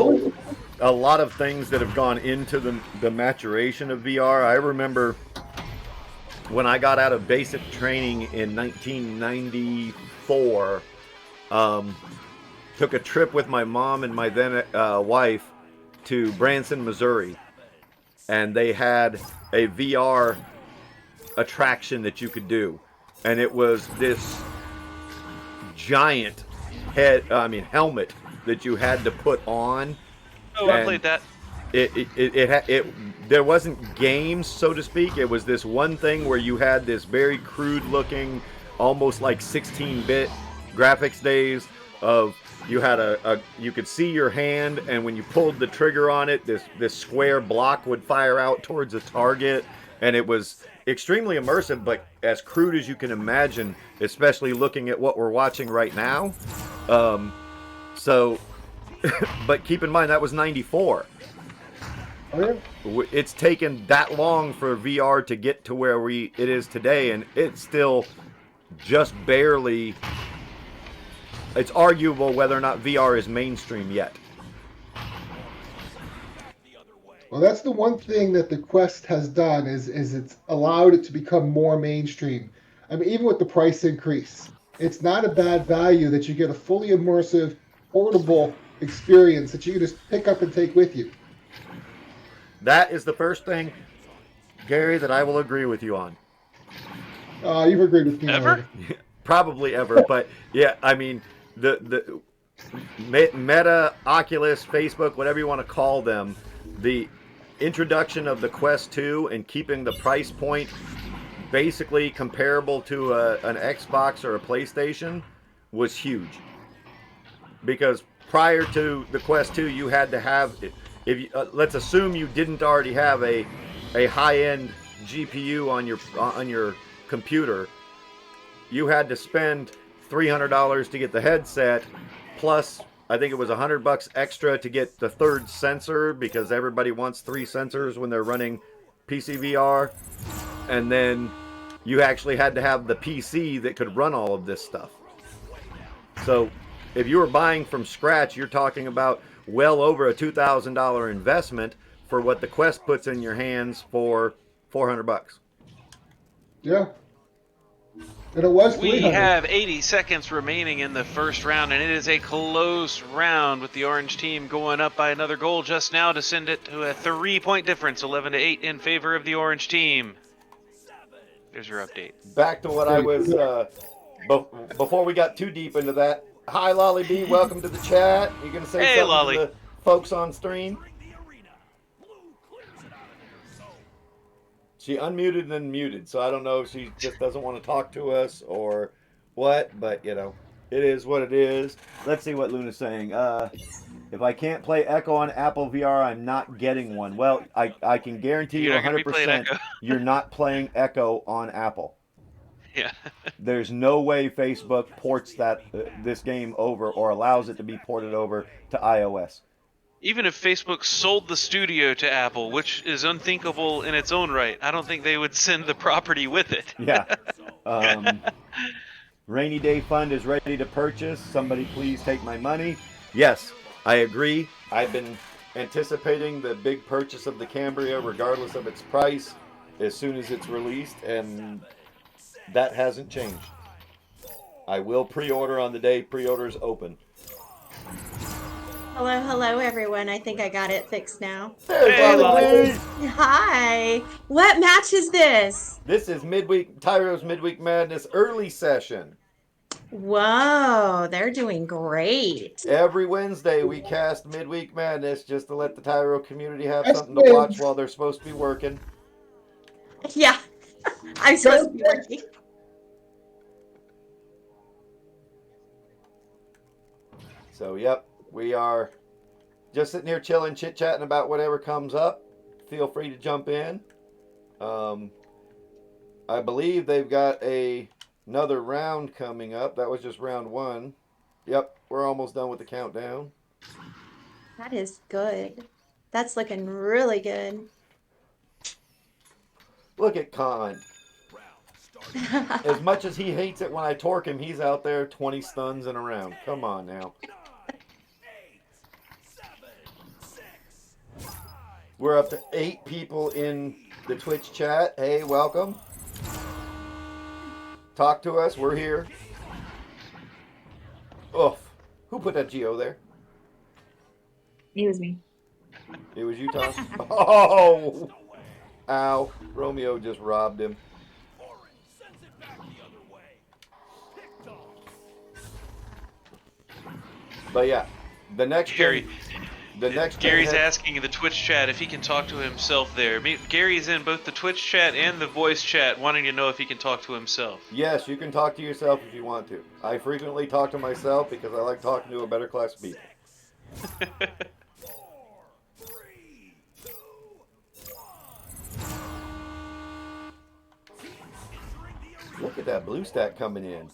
a lot of things that have gone into the maturation of VR. I remember when I got out of basic training in 1994, took a trip with my mom and my then wife to Branson, Missouri, and they had a VR attraction that you could do, and it was this giant helmet that you had to put on. Oh, I And played that. there wasn't games, so to speak. It was this one thing where you had this very crude looking, almost like 16-bit graphics days of you had you could see your hand, and when you pulled the trigger on it, this square block would fire out towards a target, and it was extremely immersive, but as crude as you can imagine, especially looking at what we're watching right now. So, but keep in mind that was '94. Oh, yeah. It's taken that long for VR to get to where it is today, and it's still just barely. It's arguable whether or not VR is mainstream yet. Well, that's the one thing that the Quest has done is it's allowed it to become more mainstream. I mean, even with the price increase, it's not a bad value that you get a fully immersive, portable experience that you can just pick up and take with you. That is the first thing, Gary, that I will agree with you on. You've agreed with me Ever? already. Probably ever, but yeah, I mean the Meta, Oculus, Facebook, whatever you want to call them, the introduction of the Quest 2 and keeping the price point basically comparable to an Xbox or a PlayStation was huge. Because prior to the Quest 2, you had to have, if you, let's assume you didn't already have a high-end GPU on your computer, you had to spend $300 to get the headset, plus I think it was $100 extra to get the third sensor, because everybody wants 3 sensors when they're running PCVR, and then you actually had to have the PC that could run all of this stuff. So if you were buying from scratch, you're talking about well over a $2,000 investment for what the Quest puts in your hands for $400. Yeah. And it was We 300. have 80 seconds remaining in the first round, and it is a close round with the orange team going up by another goal just now to send it to a 3-point difference, 11-8 in favor of the orange team. There's your update. Back to what I was, before we got too deep into that. Hi, Lolly B. Welcome to the chat. You going to say Hey, something Lolly. to the folks on stream? She unmuted and then muted, so I don't know if she just doesn't want to talk to us or what, but, you know, it is what it is. Let's see what Luna's saying. If I can't play Echo on Apple VR, I'm not getting one. Well, I can guarantee you You're not gonna be playing 100% Echo. you're not playing Echo on Apple. Yeah. There's no way Facebook ports this game over or allows it to be ported over to iOS. Even if Facebook sold the studio to Apple, which is unthinkable in its own right, I don't think they would send the property with it. Yeah. Rainy Day Fund is ready to purchase. Somebody please take my money. Yes, I agree. I've been anticipating the big purchase of the Cambria regardless of its price as soon as it's released, and that hasn't changed. I will pre-order on the day pre-orders open. Hello, everyone. I think I got it fixed now. There's Lolly B. Hi. What match is this? This is Tyro's Midweek Madness early session. Whoa, they're doing great. Every Wednesday we cast Midweek Madness just to let the Tyro community have That's something to watch good. while they're supposed to be working. Yeah, I'm supposed to be working. So, yep, we are just sitting here chilling, chit-chatting about whatever comes up. Feel free to jump in. I believe they've got another round coming up. That was just round 1. Yep, we're almost done with the countdown. That is good. That's looking really good. Look at Khan. As much as he hates it when I torque him, he's out there 20 stuns in a round. Come on now. We're up to 8 people in the Twitch chat. Hey, welcome. Talk to us. We're here. Oof. Who put that Geo there? It was me. It was you, Tom? Oh! Ow. Romeo just robbed him. But yeah, the next Gary, Gary's gen asking in the Twitch chat if he can talk to himself there. Gary's in both the Twitch chat and the voice chat wanting to know if he can talk to himself. Yes, you can talk to yourself if you want to. I frequently talk to myself because I like talking to a better class of people. Look at that blue stack coming in.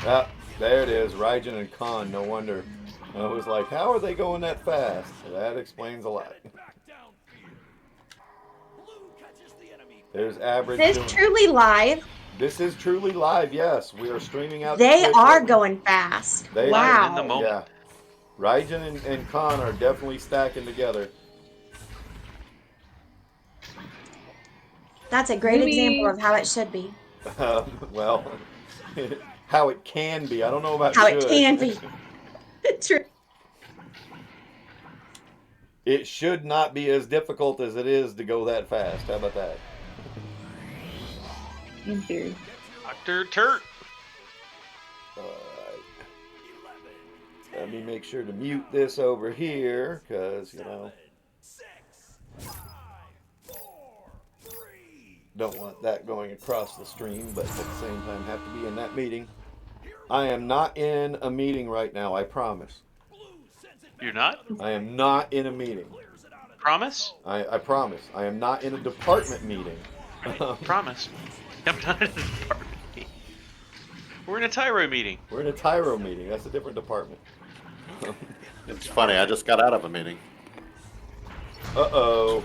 Ah, there it is. Raijin and Khan. No wonder. I was like, how are they going that fast? That explains a lot. There's average. This is truly live. This is truly live. Yes, we are streaming out. They Twitch are right going fast. They wow. Live in the moment. Yeah. Raijin and Khan are definitely stacking together. That's a great example of how it should be. Well, how it can be. I don't know about how should. it can be. True. It should not be as difficult as it is to go that fast. How about that? In theory. Dr. Turt. Let me make sure to mute this over here, because, don't want that going across the stream, but at the same time have to be in that meeting. I am not in a meeting right now, I promise. You're not? I am not in a meeting. Promise? I promise. I am not in a department meeting. Promise. I'm not in a department meeting. We're in a Tyro meeting. We're in a Tyro meeting. That's a different department. It's funny, I just got out of a meeting. Uh-oh.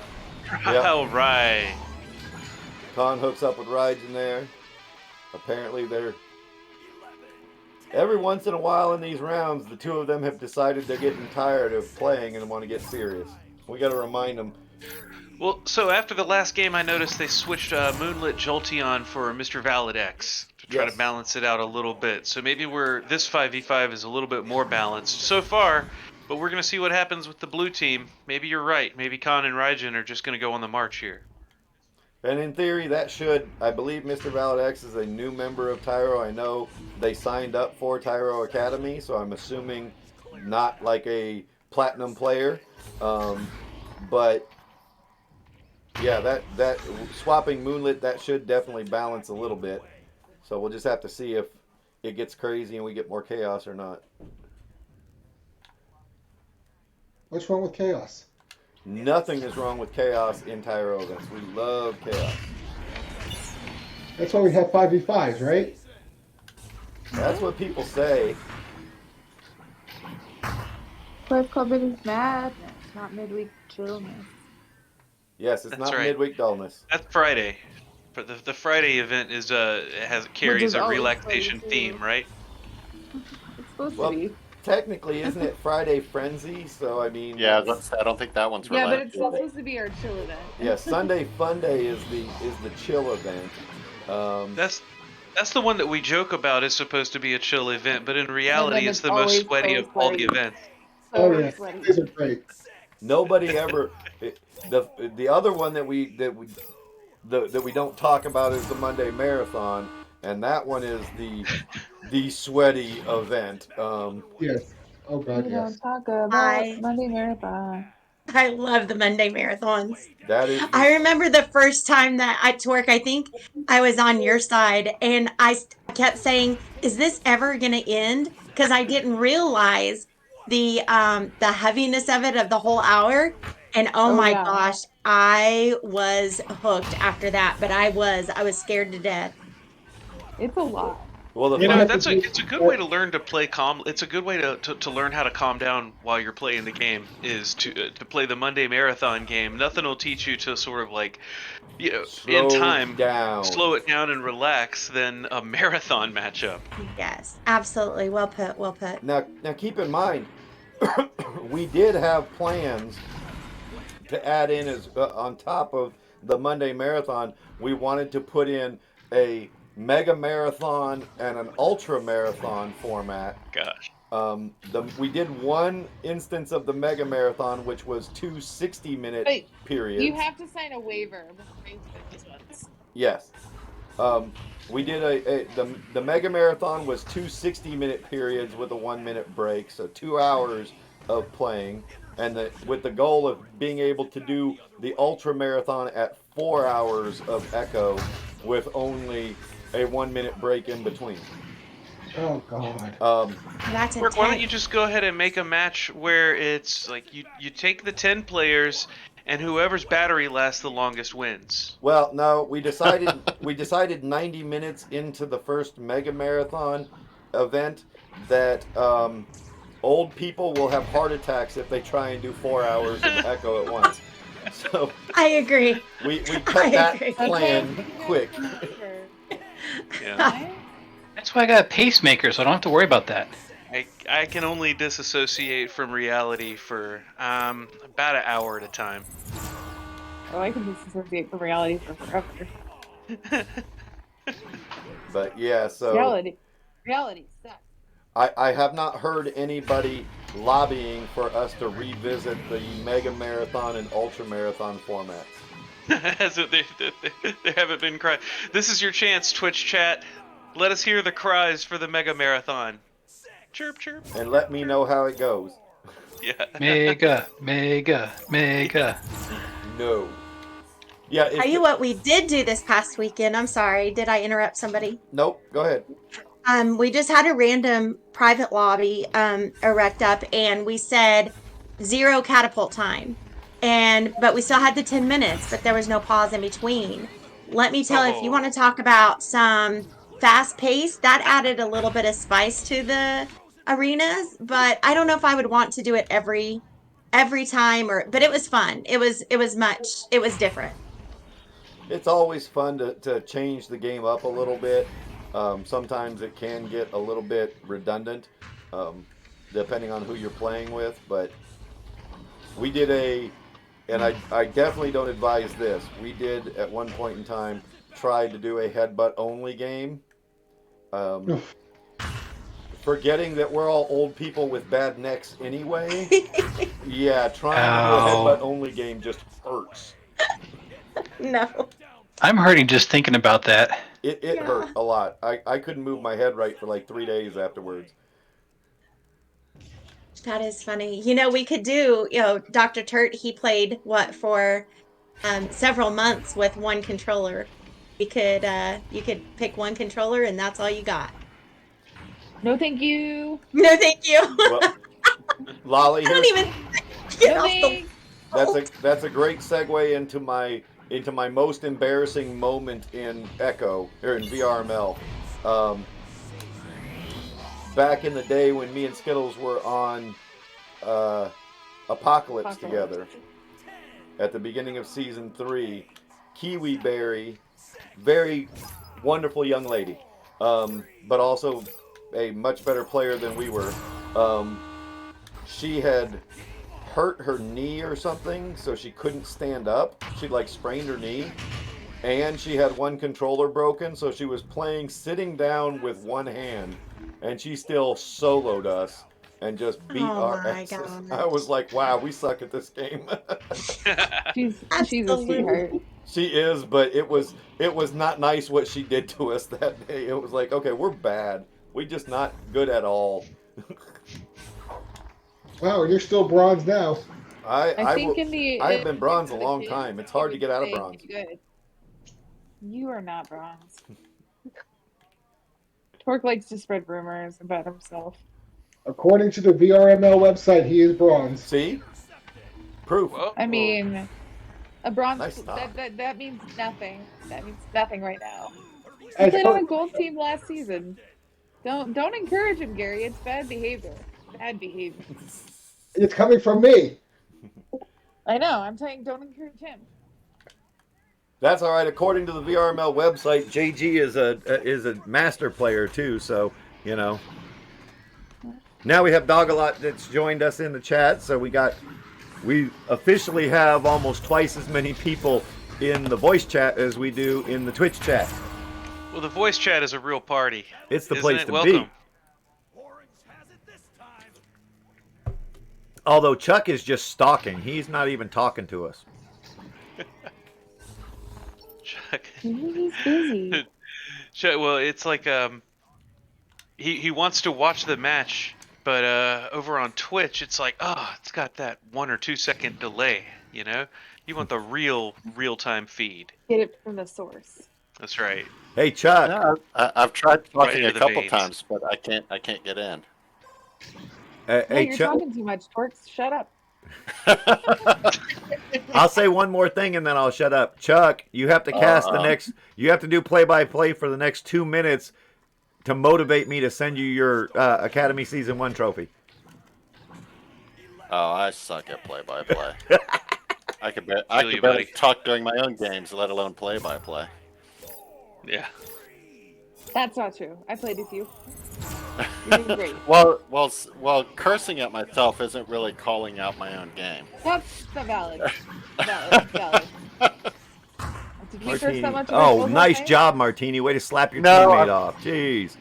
Yep. All right. Khan hooks up with Raijin there. Apparently they're... Every once in a while in these rounds, the two of them have decided they're getting tired of playing and want to get serious. We got to remind them. Well, so after the last game, I noticed they switched Moonlit Jolteon for Mr. Valadex to try to balance it out a little bit. So maybe this 5v5 is a little bit more balanced so far, but we're going to see what happens with the blue team. Maybe you're right. Maybe Khan and Raijin are just going to go on the march here. And in theory, that should, I believe Mr. Valadex is a new member of Tyro. I know they signed up for Tyro Academy, so I'm assuming not like a platinum player. But yeah, that swapping Moonlit, that should definitely balance a little bit. So we'll just have to see if it gets crazy and we get more chaos or not. What's wrong with chaos? Nothing is wrong with chaos in Tyro events. We love chaos. That's why we have 5v5s, right? That's what people say. Club Clubbing is madness, not midweek chillness. Yes, it's That's not right. midweek dullness. That's Friday. For the Friday event is carries a always relaxation Friday, theme, too. right? It's supposed Well, to be. technically, isn't it Friday Frenzy? So, I mean... Yeah, I don't think that one's Yeah, but related. it's not supposed to be our chill event. Yeah, Sunday Fun Day is the chill event. That's the one that we joke about is supposed to be a chill event, but in reality, then it's it's the most always sweaty so of all the sweaty. events. Oh So yeah, sweaty. these are great. Nobody ever... The other one that we don't talk about is the Monday Marathon, and that one is the sweaty event. Yes. Oh God, We yes. don't talk about I Monday Marathon. I love the Monday marathons. That is... I remember the first time that at work, I think I was on your side, and I kept saying, "Is this ever going to end?" Because I didn't realize the heaviness of it of the whole hour. And oh my yeah. gosh, I was hooked after that. But I was scared to death. It's a lot. Well, the You know, fun- it's a good way to learn to play calm. It's a good way to learn how to calm down while you're playing the game is to play the Monday Marathon game. Nothing will teach you to sort of like, in time, slow it down and relax than a marathon matchup. Yes, absolutely. Well put. Well put. Now keep in mind, we did have plans to add in as on top of the Monday Marathon. We wanted to put in a mega marathon and an ultra marathon format. Gosh. We did one instance of the mega marathon, which was 2 60-minute Wait, periods. You have to sign a waiver before you put these ones. Yes. We did the mega marathon was two 60-minute periods with a 1 minute break, so 2 hours of playing, and with the goal of being able to do the ultra marathon at 4 hours of Echo with only a 1 minute break in between. Oh God. That's Mark, why don't you intense. just go ahead and make a match where it's like you take the 10 players and whoever's battery lasts the longest wins. Well, no, we decided 90 minutes into the first mega marathon event that old people will have heart attacks if they try and do 4 hours of Echo at once. So I agree. we I cut that agree. plan quick. Yeah. That's why I got a pacemaker, so I don't have to worry about that. I can only disassociate from reality for about an hour at a time. Oh, I can disassociate from reality for forever. But yeah, so Reality sucks. I have not heard anybody lobbying for us to revisit the mega marathon and ultra marathon formats. They haven't been crying. This is your chance, Twitch chat. Let us hear the cries for the mega marathon. Chirp, chirp. And let me know how it goes. Yeah. Mega, mega, mega. No. Yeah. Tell you what we did do this past weekend. I'm sorry. Did I interrupt somebody? Nope. Go ahead. We just had a random private lobby erect up, and we said 0 catapult time, but we still had the 10 minutes, but there was no pause in between. Let me tell you, if you want to talk about some fast pace, that added a little bit of spice to the arenas. But I don't know if I would want to do it every time, but it was fun. It was different. It's always fun to change the game up a little bit. Sometimes it can get a little bit redundant, depending on who you're playing with. But we did and I definitely don't advise this. We did at one point in time try to do a headbutt only game. Forgetting that we're all old people with bad necks anyway. Yeah, trying to do a headbutt only game just hurts. No. I'm hurting just thinking about that. It hurt a lot. I couldn't move my head right for like 3 days afterwards. That is funny. We could do, Dr. Turt, he played for several months with one controller. You could pick one controller and that's all you got. No, thank you. No, thank you. Well, Lolly, I don't even get No off the. thanks. that's a great segue into my most embarrassing moment in Echo or in VRML. Back in the day when me and Skittles were on Apocalypse together at the beginning of season 3, Kiwi Berry, very wonderful young lady, but also a much better player than we were. She had hurt her knee or something, so she couldn't stand up. She'd like sprained her knee, and she had one controller broken, so she was playing sitting down with one hand, and she still soloed us and just beat our asses. gosh. I was like, wow, we suck at this game. She's a sweetheart. She is, but it was not nice what she did to us that day. It was like, okay, we're bad. We're just not good at all. Wow, and you're still bronze now. I have been bronze a for the long kids, time. It's hard to get out of say bronze. Good. You are not bronze. Torque likes to spread rumors about himself. According to the VRML website, he is bronze. See? Proof. Whoa. I mean, a bronze Nice knock. that means nothing. That means nothing right now. He As played far- on a gold team last season. Don't encourage him, Gary. It's bad behavior. Bad behavior. It's coming from me. I know. I'm saying don't encourage him. That's all right. According to the VRML website, JG is a master player too. So now we have Dogalot that's joined us in the chat. So we officially have almost twice as many people in the voice chat as we do in the Twitch chat. Well, the voice chat is a real party. It's the Isn't place it? to Welcome. be. Although Chuck is just stalking. He's not even talking to us. Chuck. He's busy. Well, it's like he wants to watch the match, but over on Twitch, it's like, it's got that 1 or 2 second delay. You know, you want the real time feed. Get it from the source. That's right. Hey, Chuck. No, I've tried Right talking into a the couple veins. times, but I can't get in. No, Hey, you're Chuck. talking too much, Torx. Shut up. I'll say one more thing and then I'll shut up. Chuck, you have to cast the next. You have to do play-by-play for the next 2 minutes to motivate me to send you your Academy Season 1 trophy. Oh, I suck at play-by-play. I can Feel barely you, buddy. talk during my own games, let alone play-by-play. Yeah. That's not true. I played with you. You're doing great. Well, cursing at myself isn't really calling out my own game. That's not valid. Valid. Did we curse that much? Oh, nice job, Martini. Way to slap your No, teammate off. Jeez.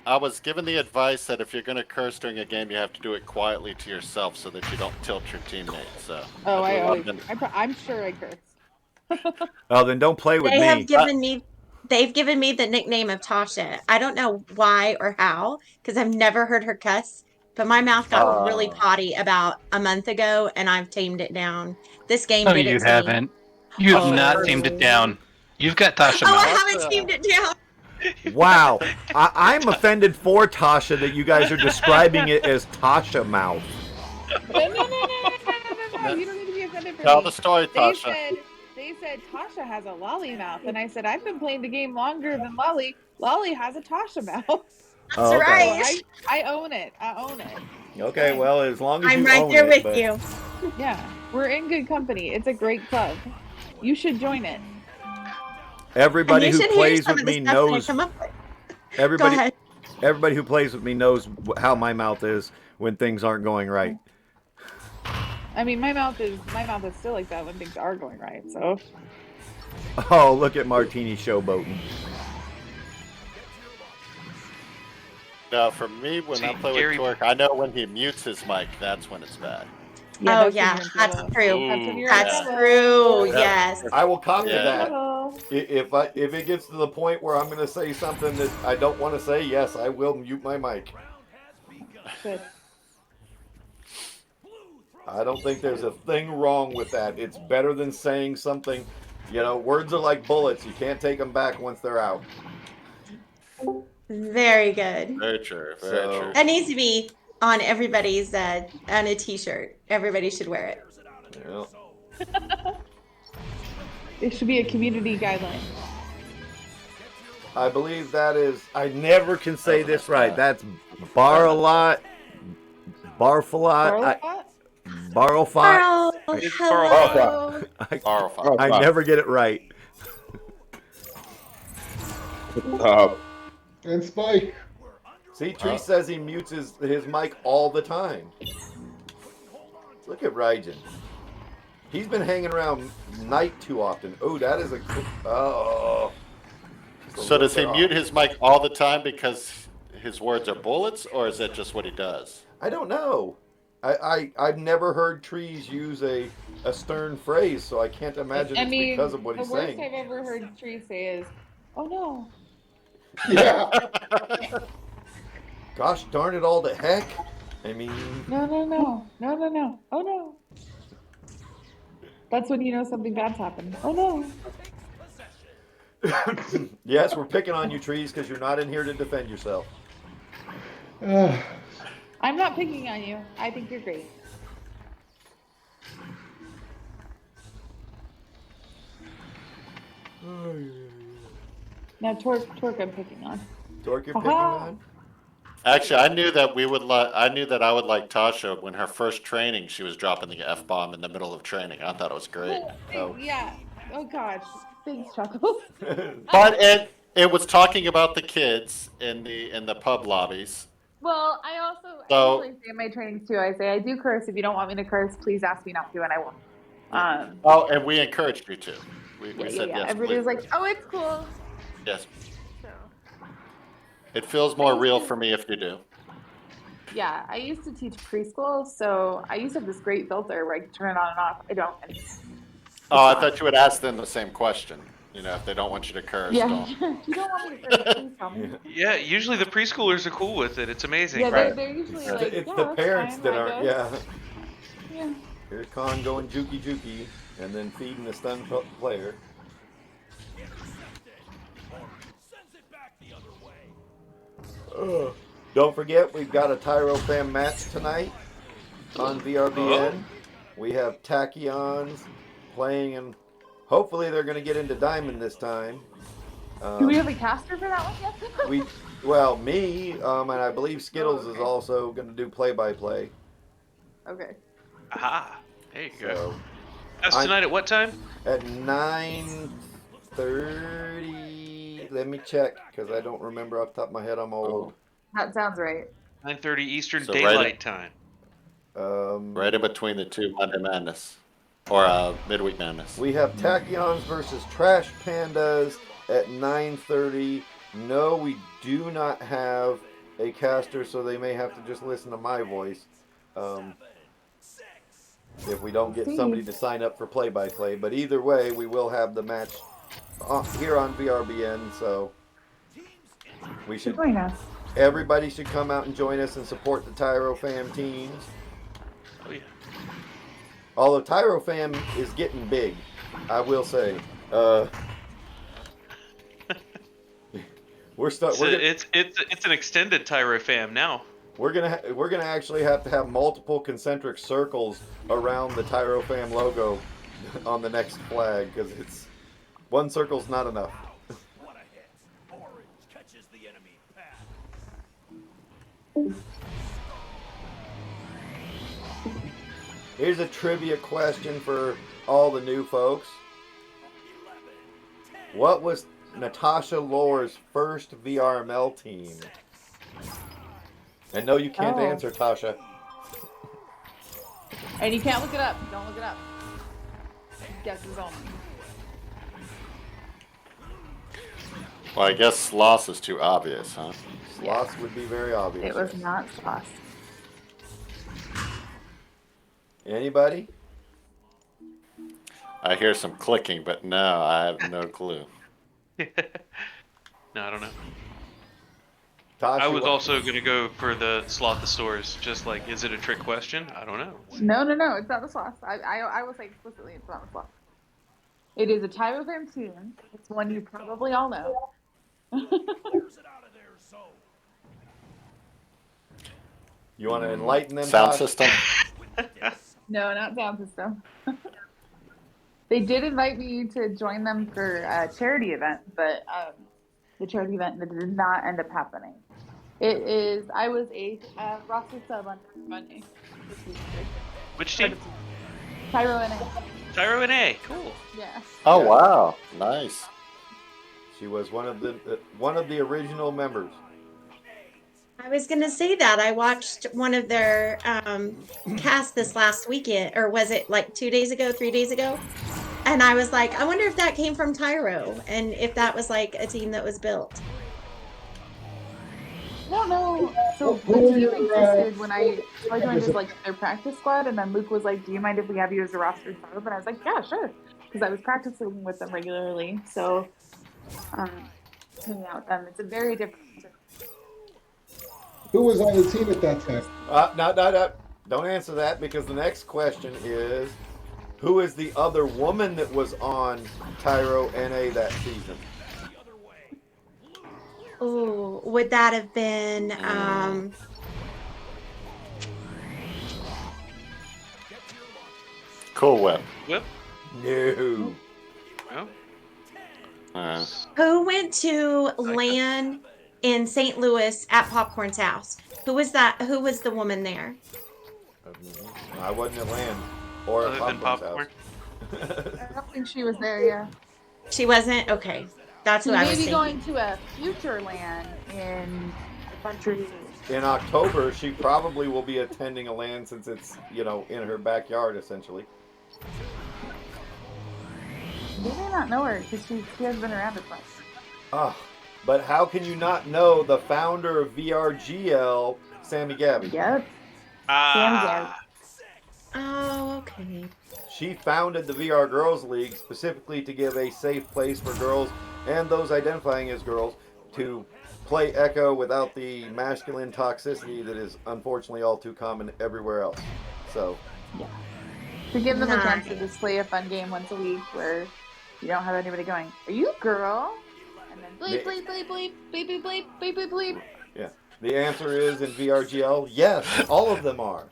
I was given the advice that if you're going to curse during a game, you have to do it quietly to yourself so that you don't tilt your teammates. So. Oh, I'm sure I cursed. Oh, then don't play with me. They've given me the nickname of Tasha. I don't know why or how, because I've never heard her cuss. But my mouth got really potty about a month ago, and I've tamed it down. This game No, did you it to haven't. me. You have not tamed it down. You've got Tasha Oh, mouth. I haven't tamed it down. Wow. I'm offended for Tasha that you guys are describing it as Tasha mouth. No. You don't need to be offended for Tell me. the story, Tasha. They said Tasha has a lolly mouth, and I said I've been playing the game longer than Lolly. Lolly has a Tasha mouth. That's right. I own it. Okay, well, as long as I'm you right own there it, with you. Yeah, we're in good company. It's a great club. You should join it. Everybody And you who should hear plays some with of the me stuff that I knows. come up with. Go Everybody, ahead. everybody who plays with me knows how my mouth is when things aren't going right. I mean, my mouth is still like that when things are going right. So. Oh, look at Martini showboating. No, for me, when I play with Torque, I know when he mutes his mic, that's when it's bad. Oh, yeah, that's true. That's true. Yes. I will copy Yeah. that. If it gets to the point where I'm going to say something that I don't want to say, yes, I will mute my mic. Good. I don't think there's a thing wrong with that. It's better than saying something. You know, words are like bullets. You can't take them back once they're out. Very good. Very true. Very true. That needs to be on everybody's on a t-shirt. Everybody should wear it. Yeah. It should be a community guideline. I believe that is. I never can say this right. That's Bar-a-lot. Barfalot. Barofot. Hello. I never get it right. And Spike. See, Tree says he mutes his mic all the time. Look at Raijin. He's been hanging around night too often. Oh, that is a... Oh. So does he mute his mic all the time because his words are bullets, or is that just what he does? I don't know. I've never heard Trees use a stern phrase, so I can't imagine it's because of what he's saying. The worst I've ever heard Trees say is, "Oh no." Yeah. Gosh darn it all to heck. I mean... No. Oh no. That's when you know something bad's happened. Oh no. Yes, we're picking on you, Trees, because you're not in here to defend yourself. I'm not picking on you. I think you're great. Now, Torque, I'm picking on. Torque, you're picking on? Actually, I knew that I would like Tasha when her first training. She was dropping the F-bomb in the middle of training. I thought it was great. Yeah. Oh gosh. Thanks, Chuckles. But it was talking about the kids in the pub lobbies. Well, I usually say in my trainings too. I say I do curse. If you don't want me to curse, please ask me not to, and I won't. And we encouraged you to. We said yes. Everybody was like, "Oh, it's cool." Yes. So. It feels more real for me if you do. Yeah, I used to teach preschool, so I used to have this great filter where I could turn it on and off. I don't. I thought you would ask them the same question. You know, if they don't want you to curse, Yeah, don't. you don't want me to curse, please tell me. Yeah, usually the preschoolers are cool with it. It's amazing. Yeah, Right. they're usually It's like, It's yeah, the that's parents fine, that I aren't. guess. Yeah. Yeah. Here's Khan going jukey, and then feeding the stun player. Don't forget, we've got a Tyro fam match tonight on VRBN. We have Tachyons playing, and hopefully they're going to get into Diamond this time. Do we have a caster for that one yet? Me, and I believe Skittles is also going to do play-by-play. Okay. Aha. There you go. So That's tonight at what time? at 9:30. Let me check because I don't remember off the top of my head. I'm old. That sounds right. 9:30 Eastern So Daylight Time. Right in between the two Monday Madness. Or Midweek Madness. We have Tachyons versus Trash Pandas at 9:30. No, we do not have a caster, so they may have to just listen to my voice. If we don't get somebody to sign up for play-by-play. But either way, we will have the match here on VRBN, so we should. Join us. Everybody should come out and join us and support the Tyro fam teams. Oh yeah. Although Tyro fam is getting big, I will say. It's an extended Tyro fam now. We're gonna actually have to have multiple concentric circles around the Tyro fam logo on the next flag because it's one circle's not enough. Here's a trivia question for all the new folks. What was Natasha Lore's first VRML team? And no, you can't answer, Tasha. And you can't look it up. Don't look it up. Guesses only. Well, I guess Sloss is too obvious, huh? Sloss would be very obvious. It was not Sloss. Anybody? I hear some clicking, but no, I have no clue. No, I don't know. Tasha, I was also going to go for the Sloth the Stores. Just like, is it a trick question? I don't know. No. It's not a Sloss. I will say explicitly it's not a Sloss. It is a Tyro fam tune. It's one you probably all know. You want to enlighten them? Sound Tasha? system? No, not sound system. They did invite me to join them for a charity event, but the charity event did not end up happening. I was a roster sub on Monday. Which team? Tyro and A. Tyro and A. Cool. Yeah. Oh, wow. Nice. She was one of the original members. I was going to say that. I watched one of their casts this last weekend, or was it like 2 days ago, 3 days ago? And I was like, I wonder if that came from Tyro and if that was like a team that was built. I don't know. So the team existed when I joined as like their practice squad, and then Luke was like, "Do you mind if we have you as a roster sub?" And I was like, "Yeah, sure," because I was practicing with them regularly. So, hanging out with them, it's a very different. Who was on the team at that time? No. Don't answer that because the next question is, who is the other woman that was on Tyro NA that season? Oh, would that have been Cool Whip. Whip? No. No? who went to LAN in St. Louis at Popcorn's house? Who was that? Who was the woman there? I wasn't at land or Other at than Popcorn's popcorn? house. I don't think she was there. Yeah. She wasn't? Okay. That's She what I may was be thinking. going to a future land in the country. In October, she probably will be attending a land since it's, in her backyard, essentially. They may not know her because she hasn't been around as much. But how can you not know the founder of VRGL, Sammy Gabby? Yep. Ah. Oh, Okay. She founded the VR Girls League specifically to give a safe place for girls and those identifying as girls to play Echo without the masculine toxicity that is unfortunately all too common everywhere else. So, To give them a chance to Nice. just play a fun game once a week where you don't have anybody going, "Are you a girl?" And then bleep the, bleep bleep bleep bleep bleep bleep bleep bleep bleep. yeah, the answer is in VRGL, yes, all of them are.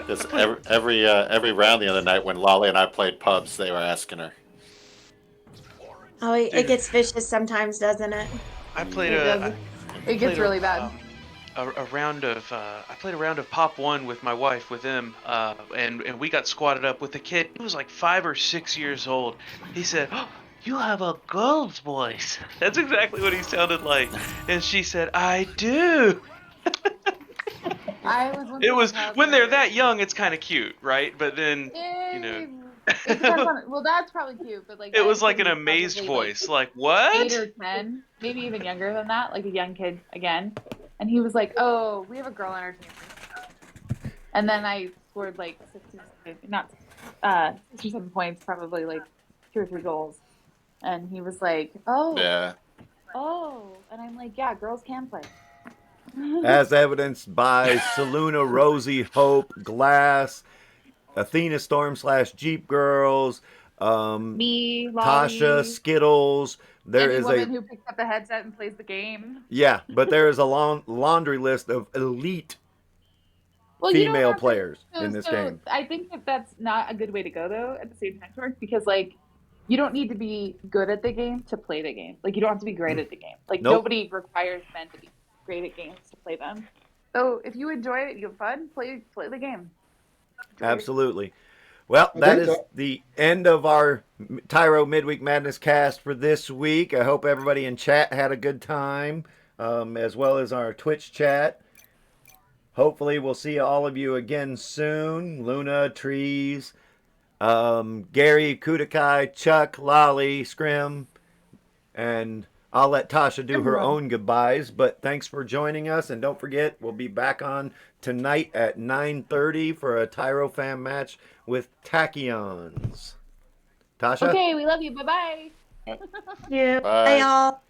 Just every round the other night when Lolly and I played pubs, they were asking her. Oh, it Dude, gets vicious sometimes, doesn't it? I played It does. I It played gets really bad. a round of I played a round of Pop One with my wife with him, and we got squatted up with a kid. He was like 5 or 6 years old. He said, "Oh, you have a girl's voice." That's exactly what he sounded like, and she said, "I do." I was once It in a was house when they're where that young, it's kind of cute, right? But then, you know, eh, it depends on. Well, that's probably cute, but like it my was like kid an was amazed probably like voice, like 8 what? or 10, maybe even younger than that, like a young kid again. And he was like, "Oh, we have a girl on our team." And then I scored like 6 or 7, not 6 or 7 points, probably like 2 or 3 goals. And he was like, "Oh, Yeah. oh," and I'm like, "Yeah, girls can play." As evidenced by Saluna, Rosie, Hope, Glass, Athena Storm slash Jeep Girls, Me, Tasha, Lolly, Skittles. There any is a woman who picks up the headset and plays the game. yeah, but there is a long laundry list of elite Well, you don't female have to. players in this So game. I think that that's not a good way to go, though, at the same time, George, because like you don't need to be good at the game to play the game. Like you don't have to be great at the game. Like Nope, nobody requires men to be great at games to play them. So if you enjoy it, you have fun, play the game. Enjoy your absolutely. Well, I that think is the end of our Tyro Midweek Madness cast for this week. I hope everybody in chat had a good time, as well as our Twitch chat. Hopefully, we'll see all of you again soon. Luna, Trees, Gary, Kudakai, Chuck, Lolly, Scrim, and I'll let Tasha do her everyone. own goodbyes. But thanks for joining us, and don't forget we'll be back on tonight at 9:30 for a Tyro fan match with Tachyons. Tasha. Okay, we love you. Bye bye. Yeah. Bye, Bye. y'all.